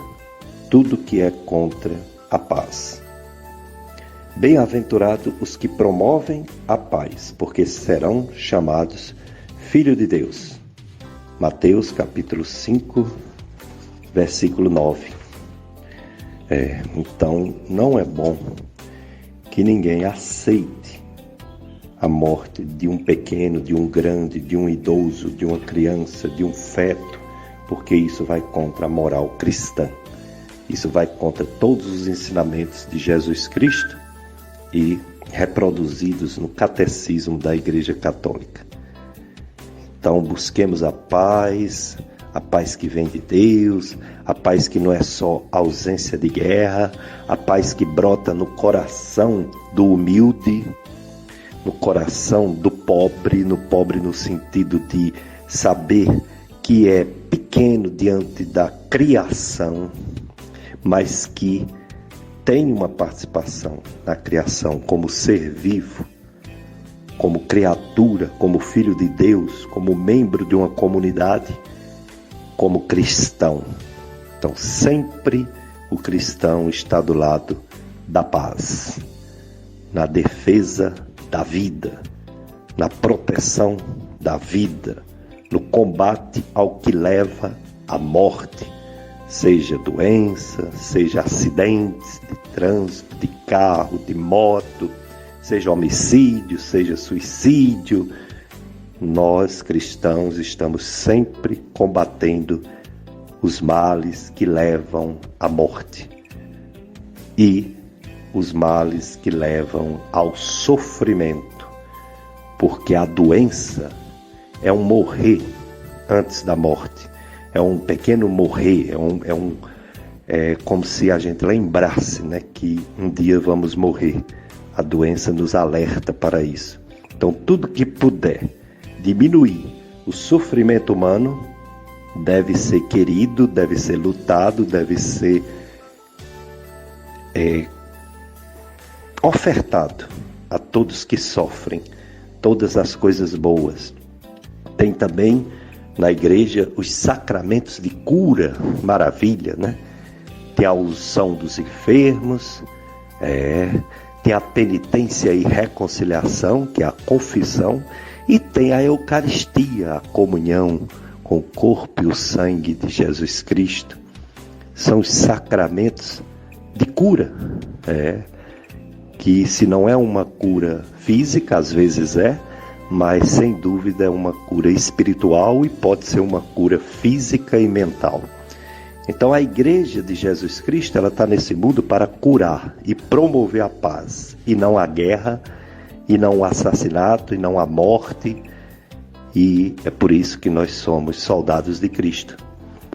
tudo que é contra a paz. Bem-aventurados os que promovem a paz, porque serão chamados filhos de Deus. Mateus capítulo 5, versículo 9. Então, não é bom que ninguém aceite a morte de um pequeno, de um grande, de um idoso, de uma criança, de um feto, porque isso vai contra a moral cristã. Isso vai contra todos os ensinamentos de Jesus Cristo e reproduzidos no Catecismo da Igreja Católica. Então, busquemos a paz que vem de Deus, a paz que não é só ausência de guerra, a paz que brota no coração do humilde, no coração do pobre no sentido de saber que é pequeno diante da criação, mas que tem uma participação na criação como ser vivo, como criatura, como filho de Deus, como membro de uma comunidade, como cristão. Então, sempre o cristão está do lado da paz, na defesa da vida, na proteção da vida, no combate ao que leva à morte, seja doença, seja acidentes de trânsito, de carro, de moto, seja homicídio, seja suicídio. Nós, cristãos, estamos sempre combatendo os males que levam à morte e os males que levam ao sofrimento, porque a doença é um morrer antes da morte, é um pequeno morrer, é como se a gente lembrasse, né, que um dia vamos morrer. A doença nos alerta para isso. Então, tudo que puder diminuir o sofrimento humano deve ser querido, deve ser lutado, deve ser ofertado a todos que sofrem, todas as coisas boas. Tem também na igreja os sacramentos de cura, maravilha, né? tem a unção dos enfermos, tem a penitência e reconciliação, que é a confissão, e tem a Eucaristia, a comunhão com o corpo e o sangue de Jesus Cristo. São os sacramentos de cura, que se não é uma cura física, às vezes mas sem dúvida é uma cura espiritual e pode ser uma cura física e mental. Então a Igreja de Jesus Cristo, ela está nesse mundo para curar e promover a paz, e não a guerra, e não o assassinato, e não a morte. E é por isso que nós somos soldados de Cristo,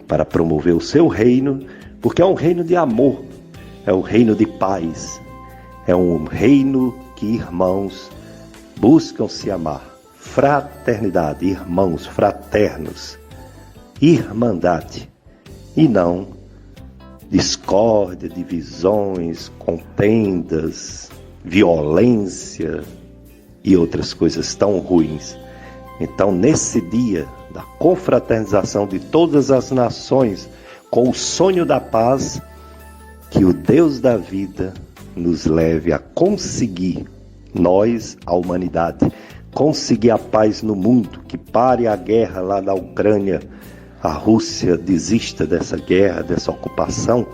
para promover o seu reino, porque é um reino de amor, é um reino de paz, é um reino que irmãos buscam se amar. Fraternidade, irmãos fraternos, irmandade, e não discórdia, divisões, contendas, violência e outras coisas tão ruins. Então, nesse dia da confraternização de todas as nações, com o sonho da paz, que o Deus da vida nos leve a conseguir, nós, a humanidade, conseguir a paz no mundo, que pare a guerra lá na Ucrânia, a Rússia desista dessa guerra, dessa ocupação,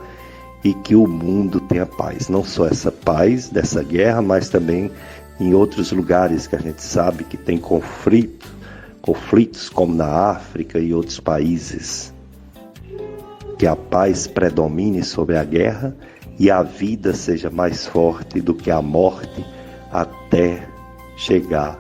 e que o mundo tenha paz. Não só essa paz dessa guerra, mas também em outros lugares que a gente sabe que tem conflitos como na África e outros países. Que a paz predomine sobre a guerra e a vida seja mais forte do que a morte até chegar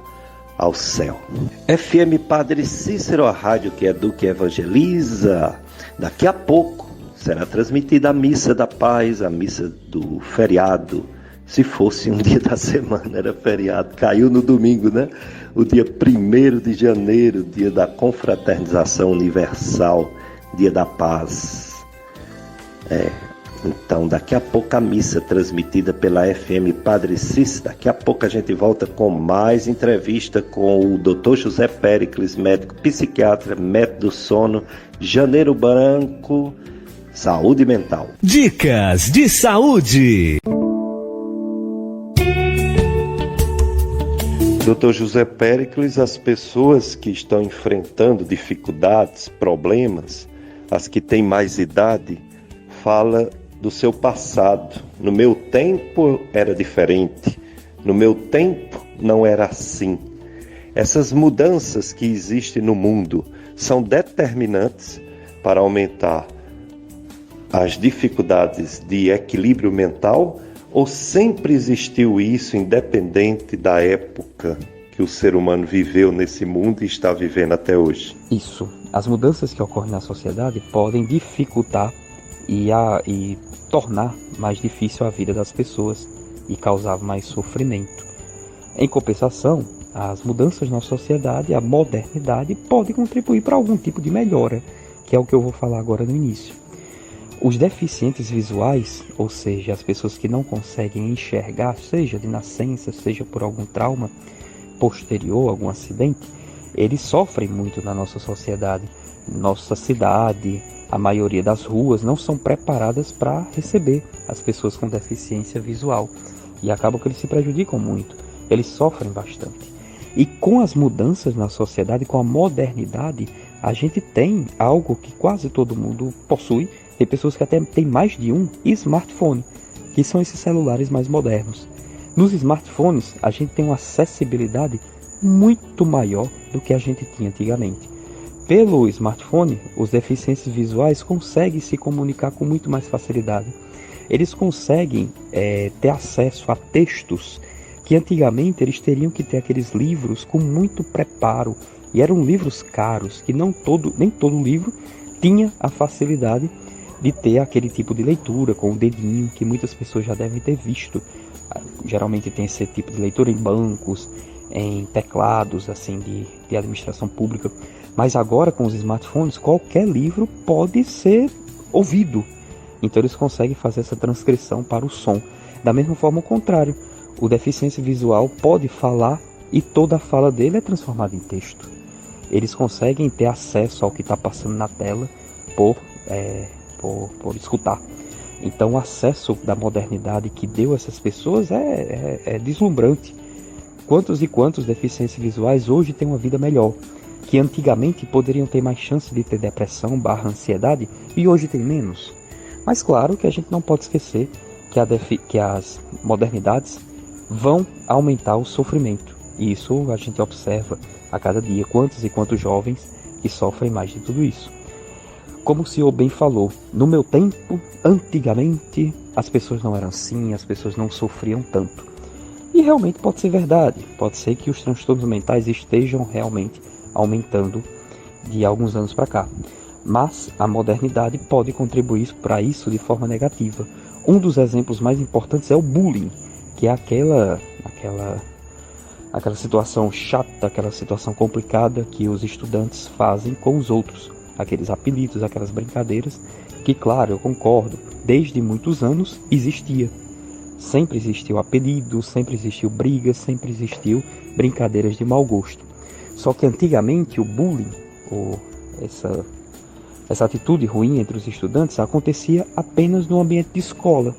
ao céu. FM Padre Cícero, a rádio que educa e evangeliza. Daqui a pouco será transmitida a missa da paz, a missa do feriado. Se fosse um dia da semana, era feriado. Caiu no domingo, né? O dia 1º de janeiro, dia da confraternização universal, dia da paz. Então, daqui a pouco a missa transmitida pela FM Padre Cícero. Daqui a pouco a gente volta com mais entrevista com o Dr. José Péricles, médico psiquiatra, método do sono, Janeiro Branco, saúde mental. Dicas de saúde. Dr. José Péricles, as pessoas que estão enfrentando dificuldades, problemas, as que têm mais idade, fala do seu passado. No meu tempo era diferente, no meu tempo não era assim. Essas mudanças que existem no mundo são determinantes para aumentar as dificuldades de equilíbrio mental, ou sempre existiu isso independente da época que o ser humano viveu nesse mundo e está vivendo até hoje? Isso. As mudanças que ocorrem na sociedade podem dificultar e tornar mais difícil a vida das pessoas e causar mais sofrimento. Em compensação, as mudanças na sociedade, a modernidade, pode contribuir para algum tipo de melhora, que é o que eu vou falar agora no início. Os deficientes visuais, ou seja, as pessoas que não conseguem enxergar, seja de nascença, seja por algum trauma posterior, algum acidente, eles sofrem muito na nossa sociedade. Nossa cidade, a maioria das ruas não são preparadas para receber as pessoas com deficiência visual. E acaba que eles se prejudicam muito, eles sofrem bastante. E com as mudanças na sociedade, com a modernidade, a gente tem algo que quase todo mundo possui. Tem pessoas que até têm mais de um smartphone, que são esses celulares mais modernos. Nos smartphones, a gente tem uma acessibilidade muito maior do que a gente tinha antigamente. Pelo smartphone, os deficientes visuais conseguem se comunicar com muito mais facilidade. Eles conseguem ter acesso a textos que antigamente eles teriam que ter aqueles livros com muito preparo. E eram livros caros, que nem todo livro tinha a facilidade de ter aquele tipo de leitura com o dedinho, que muitas pessoas já devem ter visto. Geralmente tem esse tipo de leitura em bancos, em teclados assim de administração pública. Mas agora com os smartphones, qualquer livro pode ser ouvido. Então eles conseguem fazer essa transcrição para o som. Da mesma forma, o contrário. O deficiente visual pode falar e toda a fala dele é transformada em texto. Eles conseguem ter acesso ao que está passando na tela por escutar. Então o acesso da modernidade que deu a essas pessoas é deslumbrante. Quantos e quantos deficientes visuais hoje têm uma vida melhor, que antigamente poderiam ter mais chance de ter depressão / ansiedade e hoje tem menos. Mas claro que a gente não pode esquecer que as modernidades vão aumentar o sofrimento. E isso a gente observa a cada dia quantos e quantos jovens que sofrem mais de tudo isso. Como o senhor bem falou, no meu tempo, antigamente, as pessoas não eram assim, as pessoas não sofriam tanto. E realmente pode ser verdade, pode ser que os transtornos mentais estejam realmente aumentando de alguns anos para cá. Mas a modernidade pode contribuir para isso de forma negativa. Um dos exemplos mais importantes é o bullying, que é aquela situação chata, aquela situação complicada que os estudantes fazem com os outros. Aqueles apelidos, aquelas brincadeiras, que claro, eu concordo, desde muitos anos existia. Sempre existiu apelido, sempre existiu brigas, sempre existiu brincadeiras de mau gosto. Só que antigamente o bullying, ou essa atitude ruim entre os estudantes, acontecia apenas no ambiente de escola.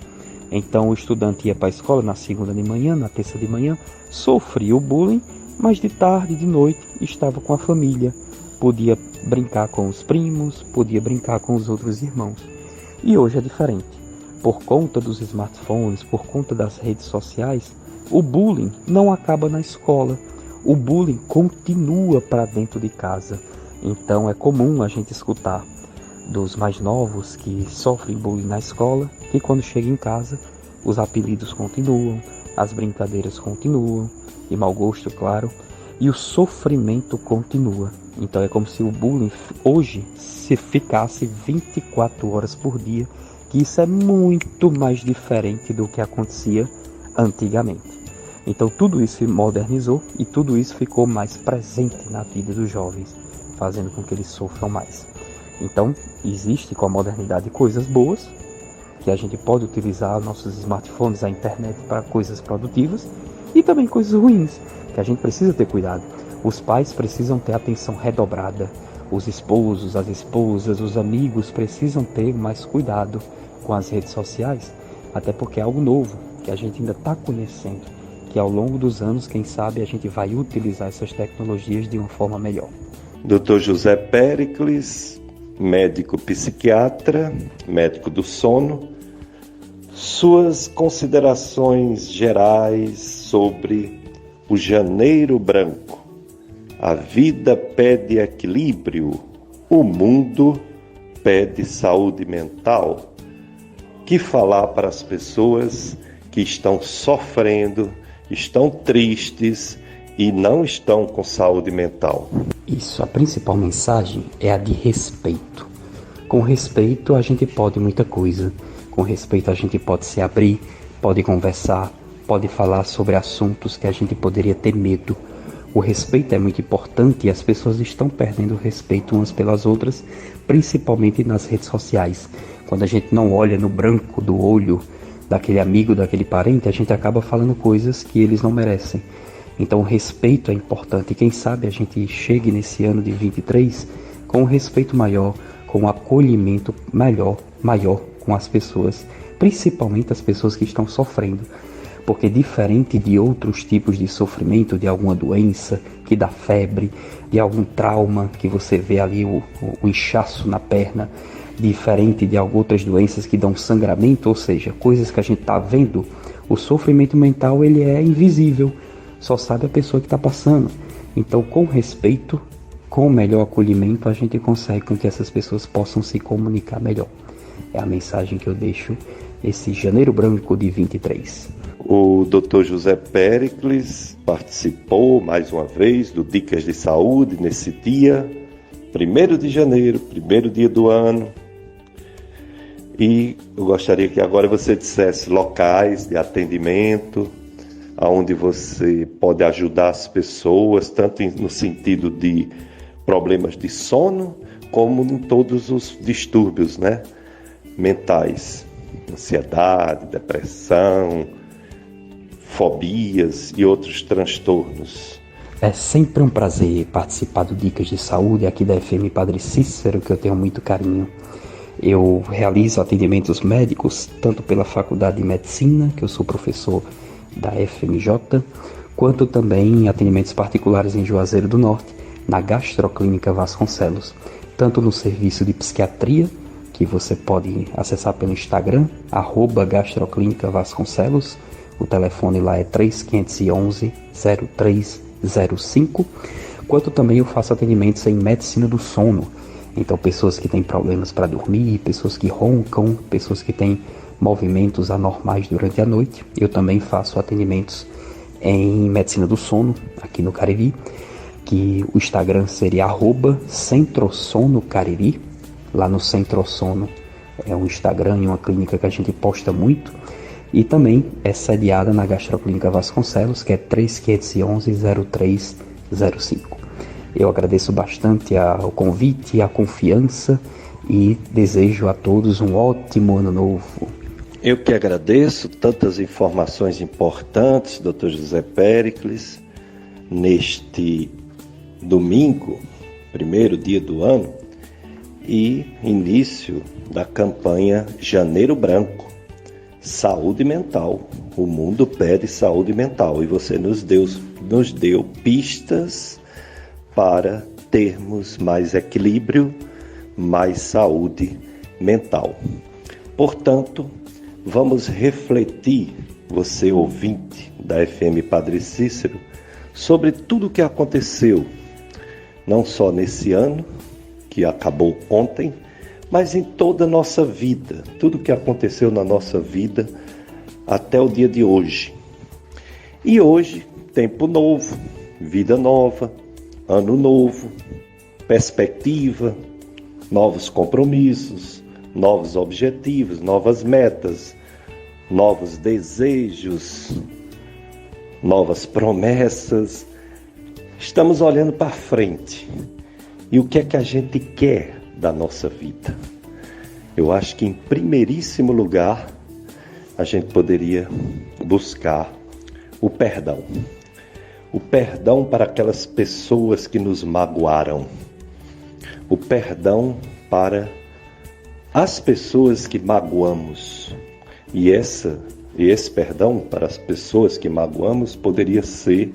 Então o estudante ia para a escola na segunda de manhã, na terça de manhã, sofria o bullying, mas de tarde, de noite, estava com a família. Podia brincar com os primos, podia brincar com os outros irmãos. E hoje é diferente. Por conta dos smartphones, por conta das redes sociais, o bullying não acaba na escola. O bullying continua para dentro de casa. Então é comum a gente escutar dos mais novos que sofrem bullying na escola, que quando chega em casa, os apelidos continuam, as brincadeiras continuam, de mau gosto, claro, e o sofrimento continua. Então é como se o bullying hoje se ficasse 24 horas por dia, que isso é muito mais diferente do que acontecia antigamente. Então tudo isso se modernizou e tudo isso ficou mais presente na vida dos jovens, fazendo com que eles sofram mais. Então existe com a modernidade coisas boas, que a gente pode utilizar nossos smartphones, a internet para coisas produtivas, e também coisas ruins, que a gente precisa ter cuidado. Os pais precisam ter atenção redobrada, os esposos, as esposas, os amigos precisam ter mais cuidado com as redes sociais, até porque é algo novo, que a gente ainda está conhecendo, que ao longo dos anos, quem sabe, a gente vai utilizar essas tecnologias de uma forma melhor. Dr. José Péricles, médico psiquiatra, médico do sono, suas considerações gerais sobre o Janeiro Branco. A vida pede equilíbrio, o mundo pede saúde mental. Que falar para as pessoas que estão sofrendo, estão tristes e não estão com saúde mental? Isso, a principal mensagem é a de respeito. Com respeito a gente pode muita coisa. Com respeito a gente pode se abrir, pode conversar, pode falar sobre assuntos que a gente poderia ter medo. O respeito é muito importante e as pessoas estão perdendo o respeito umas pelas outras, principalmente nas redes sociais. Quando a gente não olha no branco do olho daquele amigo, daquele parente, a gente acaba falando coisas que eles não merecem. Então o respeito é importante e quem sabe a gente chegue nesse ano de 23 com um respeito maior, com um acolhimento maior com as pessoas, principalmente as pessoas que estão sofrendo. Porque diferente de outros tipos de sofrimento, de alguma doença que dá febre, de algum trauma que você vê ali o inchaço na perna, diferente de outras doenças que dão sangramento, ou seja, coisas que a gente está vendo, o sofrimento mental ele é invisível, só sabe a pessoa que está passando. Então, com respeito, com o melhor acolhimento, a gente consegue com que essas pessoas possam se comunicar melhor. É a mensagem que eu deixo esse Janeiro Branco de 23. O Dr. José Péricles participou mais uma vez do Dicas de Saúde nesse dia, 1º de janeiro, primeiro dia do ano. E eu gostaria que agora você dissesse locais de atendimento, onde você pode ajudar as pessoas, tanto no sentido de problemas de sono, como em todos os distúrbios, né, mentais, ansiedade, depressão, fobias e outros transtornos. É sempre um prazer participar do Dicas de Saúde aqui da FM Padre Cícero, que eu tenho muito carinho. Eu realizo atendimentos médicos tanto pela Faculdade de Medicina, que eu sou professor da FMJ, quanto também atendimentos particulares em Juazeiro do Norte, na Gastroclínica Vasconcelos, tanto no serviço de psiquiatria, que você pode acessar pelo Instagram, @Gastroclínica Vasconcelos, o telefone lá é 3511-0305, quanto também eu faço atendimentos em medicina do sono. Então, pessoas que têm problemas para dormir, pessoas que roncam, pessoas que têm movimentos anormais durante a noite. Eu também faço atendimentos em medicina do sono, aqui no Cariri, que o Instagram seria @CentroSonoCariri. Lá no Centro-Sono é um Instagram e uma clínica que a gente posta muito. E também é sediada na Gastroclínica Vasconcelos, que é 3511-0305. Eu agradeço bastante o convite, a confiança e desejo a todos um ótimo ano novo. Eu que agradeço tantas informações importantes, Dr. José Péricles, neste domingo, primeiro dia do ano, e início da campanha Janeiro Branco, saúde mental. O mundo pede saúde mental e você nos deu pistas para termos mais equilíbrio, mais saúde mental. Portanto, vamos refletir, você ouvinte da FM Padre Cícero, sobre tudo o que aconteceu, não só nesse ano, que acabou ontem, mas em toda a nossa vida, tudo o que aconteceu na nossa vida até o dia de hoje. E hoje, tempo novo, vida nova, ano novo, perspectiva, novos compromissos, novos objetivos, novas metas, novos desejos, novas promessas. Estamos olhando para frente. E o que é que a gente quer da nossa vida? Eu acho que em primeiríssimo lugar a gente poderia buscar o perdão. O perdão para aquelas pessoas que nos magoaram. O perdão para as pessoas que magoamos. E esse perdão para as pessoas que magoamos poderia ser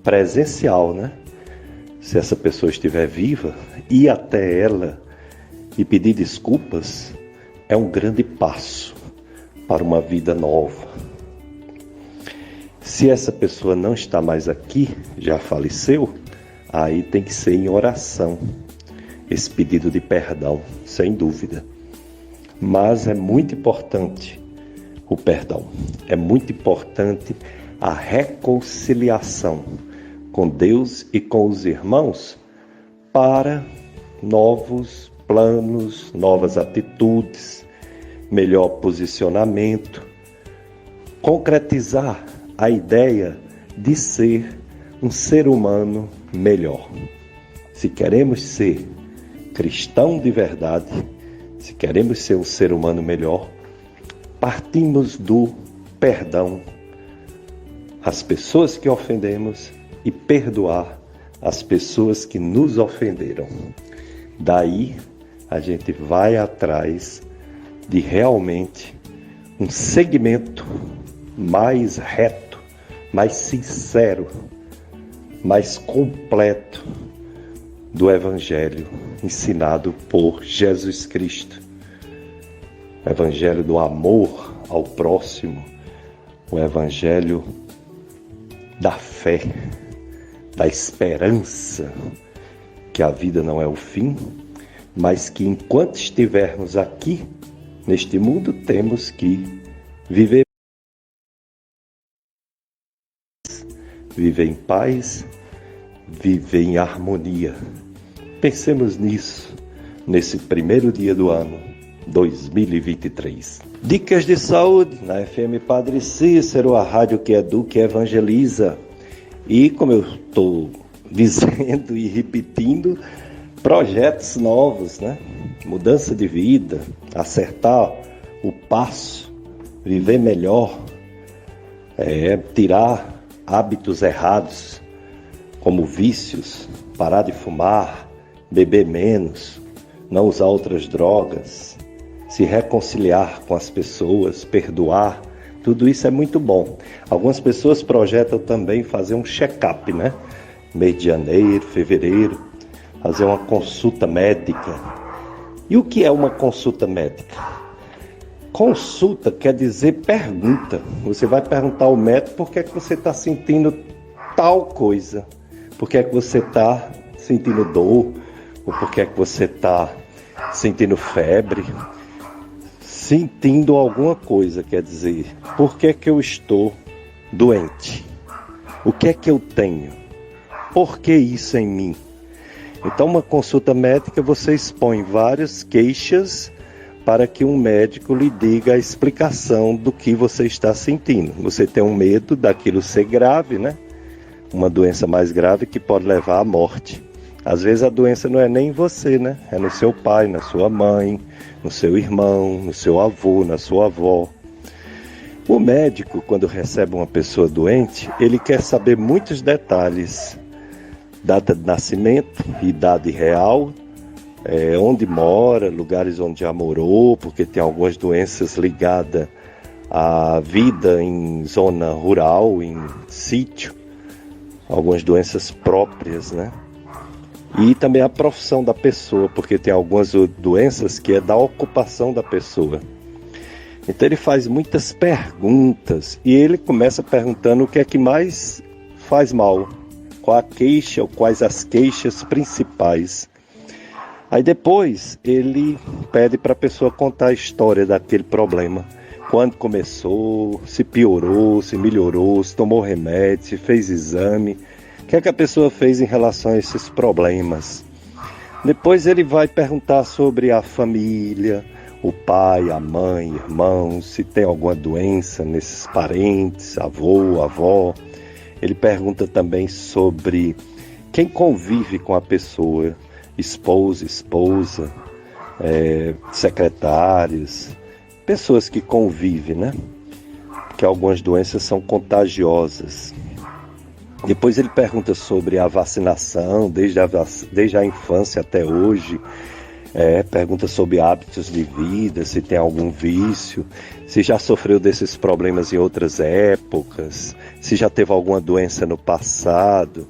presencial, né? Se essa pessoa estiver viva, ir até ela e pedir desculpas é um grande passo para uma vida nova. Se essa pessoa não está mais aqui, já faleceu, aí tem que ser em oração, esse pedido de perdão, sem dúvida. Mas é muito importante o perdão, é muito importante a reconciliação com Deus e com os irmãos para novos planos, novas atitudes, melhor posicionamento, concretizar a ideia de ser um ser humano melhor. Se queremos ser cristão de verdade, se queremos ser um ser humano melhor, partimos do perdão às pessoas que ofendemos e perdoar as pessoas que nos ofenderam. Daí a gente vai atrás de realmente um segmento mais reto, mais sincero, mais completo do Evangelho ensinado por Jesus Cristo. O Evangelho do amor ao próximo, o Evangelho da fé, da esperança, que a vida não é o fim, mas que enquanto estivermos aqui, neste mundo, temos que viver em paz, viver em harmonia. Pensemos nisso, nesse primeiro dia do ano 2023. Dicas de saúde na FM Padre Cícero, a rádio que educa e evangeliza. E como eu estou dizendo e repetindo, projetos novos, né? Mudança de vida, acertar o passo, viver melhor, tirar hábitos errados, como vícios, parar de fumar, beber menos, não usar outras drogas, se reconciliar com as pessoas, perdoar, tudo isso é muito bom. Algumas pessoas projetam também fazer um check-up, né? Mês de janeiro, fevereiro, fazer uma consulta médica. E o que é uma consulta médica? Consulta quer dizer pergunta. Você vai perguntar ao médico por que é que você está sentindo tal coisa. Por que é que você está sentindo dor? Ou por que é que você está sentindo febre? Sentindo alguma coisa, quer dizer, por que é que eu estou doente? O que é que eu tenho? Por que isso em mim? Então, uma consulta médica, você expõe várias queixas para que um médico lhe diga a explicação do que você está sentindo. Você tem um medo daquilo ser grave, né? Uma doença mais grave que pode levar à morte. Às vezes a doença não é nem em você, né? É no seu pai, na sua mãe, no seu irmão, no seu avô, na sua avó. O médico, quando recebe uma pessoa doente, ele quer saber muitos detalhes. Data de nascimento, idade real, onde mora, lugares onde já morou, porque tem algumas doenças ligadas à vida em zona rural, em sítio, algumas doenças próprias, né? E também a profissão da pessoa, porque tem algumas doenças que é da ocupação da pessoa. Então ele faz muitas perguntas e ele começa perguntando o que é que mais faz mal, qual a queixa ou quais as queixas principais. Aí depois ele pede para a pessoa contar a história daquele problema. Quando começou, se piorou, se melhorou, se tomou remédio, se fez exame. O que é que a pessoa fez em relação a esses problemas? Depois ele vai perguntar sobre a família, o pai, a mãe, irmãos, se tem alguma doença nesses parentes, avô, avó. Ele pergunta também sobre quem convive com a pessoa, esposa, secretários, pessoas que convivem, né? Porque algumas doenças são contagiosas. Depois ele pergunta sobre a vacinação, desde a infância até hoje. Pergunta sobre hábitos de vida, se tem algum vício, se já sofreu desses problemas em outras épocas, se já teve alguma doença no passado.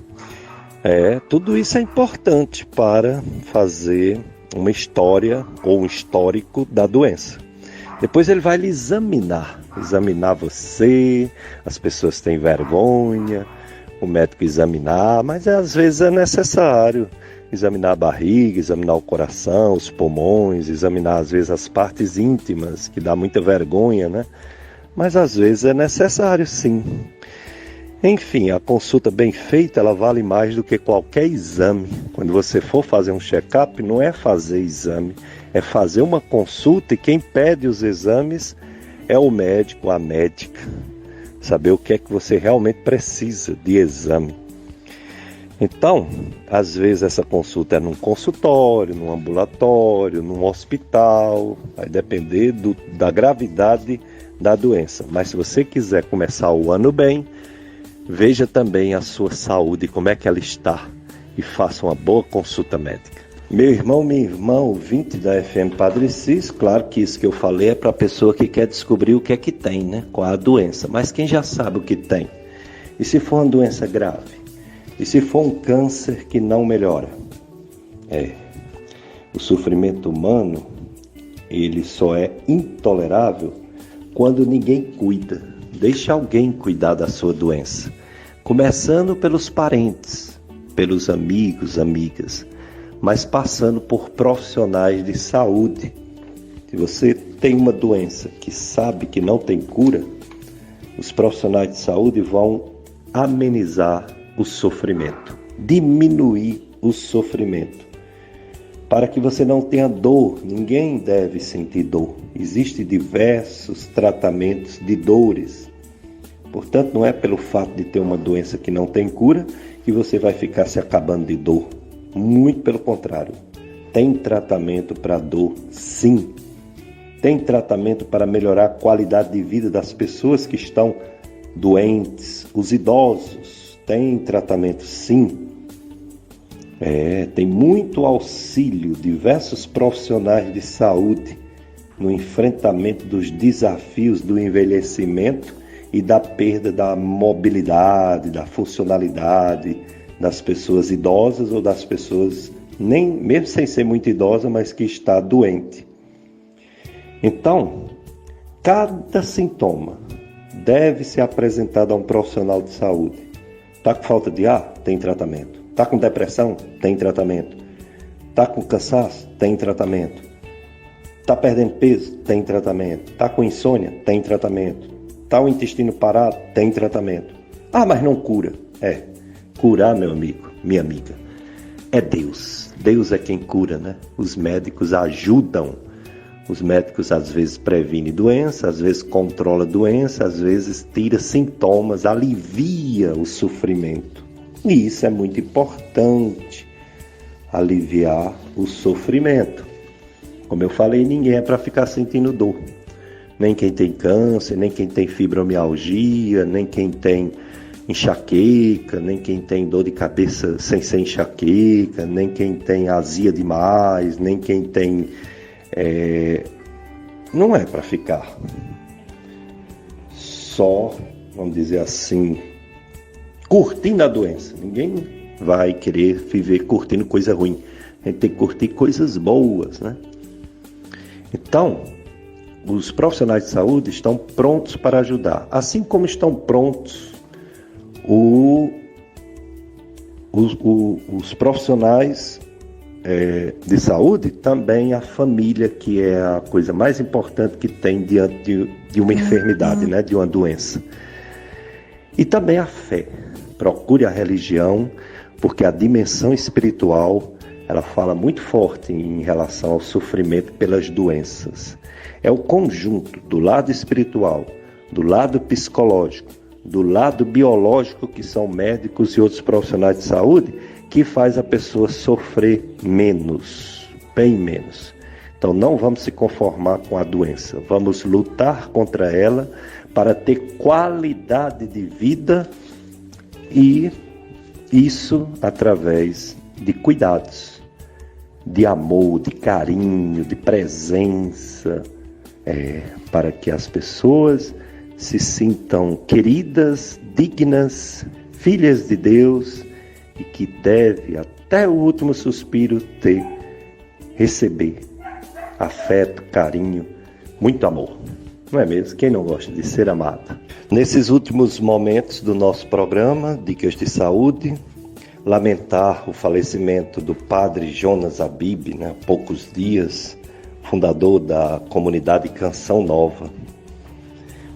Tudo isso é importante para fazer uma história ou um histórico da doença. Depois ele vai lhe examinar você, as pessoas têm vergonha, o médico examinar, mas às vezes é necessário examinar a barriga, examinar o coração, os pulmões, examinar às vezes as partes íntimas, que dá muita vergonha, né? Mas às vezes é necessário sim. Enfim, a consulta bem feita, ela vale mais do que qualquer exame. Quando você for fazer um check-up, não é fazer exame, é fazer uma consulta e quem pede os exames é o médico, a médica. Saber o que é que você realmente precisa de exame. Então, às vezes essa consulta é num consultório, num ambulatório, num hospital, vai depender da gravidade da doença. Mas se você quiser começar o ano bem, veja também a sua saúde, como é que ela está, e faça uma boa consulta médica. Meu irmão, minha irmã, ouvinte da FM Padre Cis, claro que isso que eu falei é para a pessoa que quer descobrir o que é que tem, né? Qual a doença, mas quem já sabe o que tem? E se for uma doença grave? E se for um câncer que não melhora? O sofrimento humano, ele só é intolerável quando ninguém cuida. Deixa alguém cuidar da sua doença. Começando pelos parentes, pelos amigos, amigas, mas passando por profissionais de saúde. Se você tem uma doença que sabe que não tem cura, os profissionais de saúde vão amenizar o sofrimento, diminuir o sofrimento, para que você não tenha dor. Ninguém deve sentir dor. Existem diversos tratamentos de dores. Portanto, não é pelo fato de ter uma doença que não tem cura que você vai ficar se acabando de dor. Muito pelo contrário. Tem tratamento para dor, sim. Tem tratamento para melhorar a qualidade de vida das pessoas que estão doentes, os idosos. Tem tratamento, sim. Tem muito auxílio, diversos profissionais de saúde no enfrentamento dos desafios do envelhecimento e da perda da mobilidade, da funcionalidade das pessoas idosas ou das pessoas, nem mesmo sem ser muito idosa, mas que está doente. Então, cada sintoma deve ser apresentado a um profissional de saúde. Está com falta de ar? Tem tratamento. Está com depressão? Tem tratamento. Está com cansaço? Tem tratamento. Está perdendo peso? Tem tratamento. Está com insônia? Tem tratamento. Está o intestino parado? Tem tratamento. Ah, mas não cura. Curar, meu amigo, minha amiga, é Deus. Deus é quem cura, né? Os médicos ajudam. Os médicos às vezes previnem doença, às vezes controla doença, às vezes tira sintomas, alivia o sofrimento. E isso é muito importante, aliviar o sofrimento. Como eu falei, ninguém é para ficar sentindo dor. Nem quem tem câncer, nem quem tem fibromialgia, nem quem tem enxaqueca, nem quem tem dor de cabeça sem ser enxaqueca, nem quem tem azia demais, nem quem tem... Não é para ficar só, vamos dizer assim, curtindo a doença. Ninguém vai querer viver curtindo coisa ruim. A gente tem que curtir coisas boas, né? Então, os profissionais de saúde estão prontos para ajudar. Assim como estão prontos os profissionais de saúde, também a família, que é a coisa mais importante que tem diante de uma enfermidade, né, de uma doença. E também a fé. Procure a religião, porque a dimensão espiritual, ela fala muito forte em relação ao sofrimento pelas doenças. É o conjunto do lado espiritual, do lado psicológico, do lado biológico, que são médicos e outros profissionais de saúde, que faz a pessoa sofrer menos, bem menos. Então não vamos se conformar com a doença, vamos lutar contra ela para ter qualidade de vida, e isso através de cuidados, de amor, de carinho, de presença, para que as pessoas se sintam queridas, dignas, filhas de Deus, e que deve até o último suspiro receber afeto, carinho, muito amor. Não é mesmo? Quem não gosta de ser amado? Nesses últimos momentos do nosso programa, Dicas de Saúde, lamentar o falecimento do padre Jonas Abib, né, há poucos dias, fundador da comunidade Canção Nova.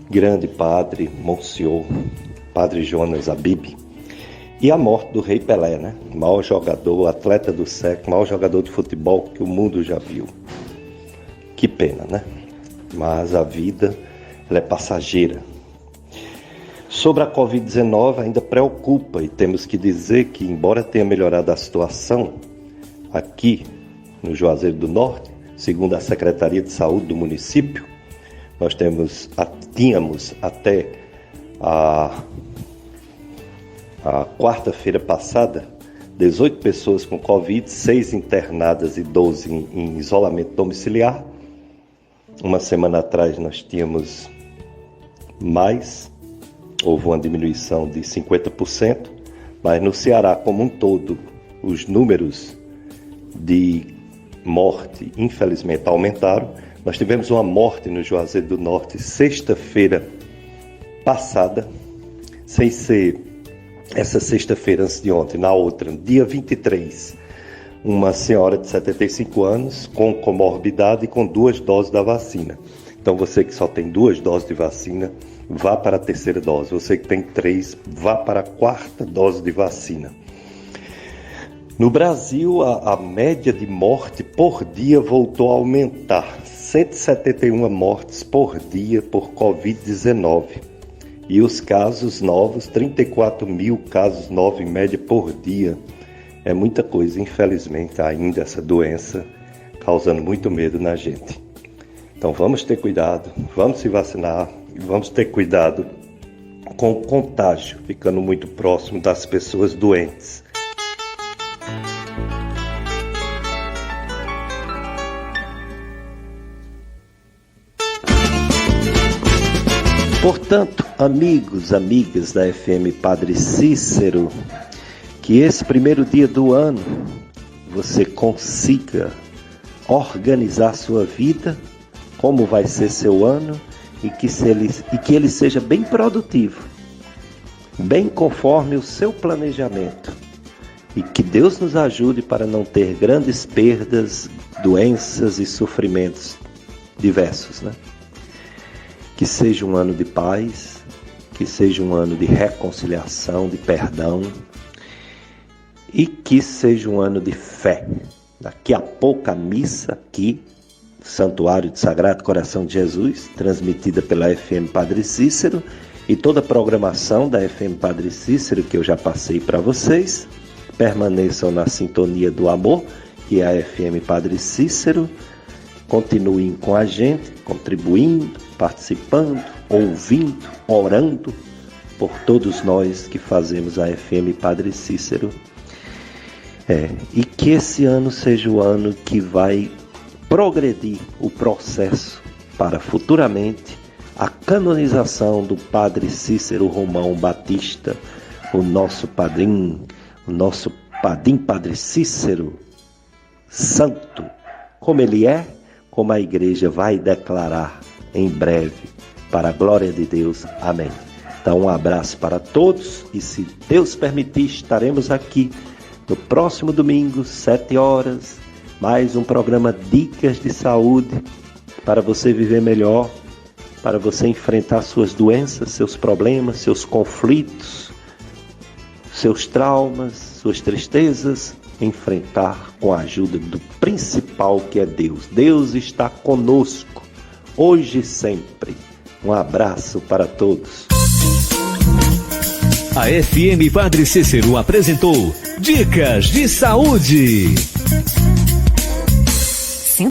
Grande padre, Monsenhor, padre Jonas Abib. E a morte do Rei Pelé, né? Maior jogador, atleta do século, maior jogador de futebol que o mundo já viu. Que pena, né? Mas a vida, ela é passageira. Sobre a Covid-19 ainda preocupa, e temos que dizer que, embora tenha melhorado a situação aqui no Juazeiro do Norte, segundo a Secretaria de Saúde do município, nós tínhamos até a quarta-feira passada 18 pessoas com Covid, 6 internadas e 12 em isolamento domiciliar. Uma semana atrás nós tínhamos mais, houve uma diminuição de 50%, mas no Ceará como um todo, os números de morte, infelizmente, aumentaram. Nós tivemos uma morte no Juazeiro do Norte sexta-feira passada, sem ser essa sexta-feira antes de ontem, na outra, dia 23, uma senhora de 75 anos com comorbidade e com 2 doses da vacina. Então você que só tem 2 doses de vacina, vá para a 3ª dose. Você que tem 3, vá para a 4ª dose de vacina. No Brasil, a média de morte por dia voltou a aumentar. 171 mortes por dia por Covid-19. E os casos novos, 34 mil casos novos em média por dia. É muita coisa, infelizmente, ainda essa doença causando muito medo na gente. Então vamos ter cuidado, vamos se vacinar e vamos ter cuidado com o contágio, ficando muito próximo das pessoas doentes. Portanto, amigos, amigas da FM Padre Cícero, que esse primeiro dia do ano você consiga organizar sua vida, como vai ser seu ano, e que ele seja bem produtivo, bem conforme o seu planejamento. E que Deus nos ajude para não ter grandes perdas, doenças e sofrimentos diversos, né? Que seja um ano de paz, que seja um ano de reconciliação, de perdão, e que seja um ano de fé. Daqui a pouco a missa aqui, Santuário do Sagrado Coração de Jesus, transmitida pela FM Padre Cícero, e toda a programação da FM Padre Cícero que eu já passei para vocês. Permaneçam na sintonia do amor, que é a FM Padre Cícero. Continuem com a gente, contribuindo, participando, ouvindo, orando por todos nós que fazemos a FM Padre Cícero. E que esse ano seja o ano que vai progredir o processo para futuramente a canonização do Padre Cícero Romão Batista, o nosso padrinho, Padre Cícero Santo, como ele é, como a igreja vai declarar em breve, para a glória de Deus. Amém. Então um abraço para todos e, se Deus permitir, estaremos aqui no próximo domingo, 7 horas, mais um programa Dicas de Saúde para você viver melhor, para você enfrentar suas doenças, seus problemas, seus conflitos, seus traumas, suas tristezas, enfrentar com a ajuda do principal, que é Deus. Deus está conosco, hoje e sempre. Um abraço para todos. A FM Padre Cícero apresentou Dicas de Saúde.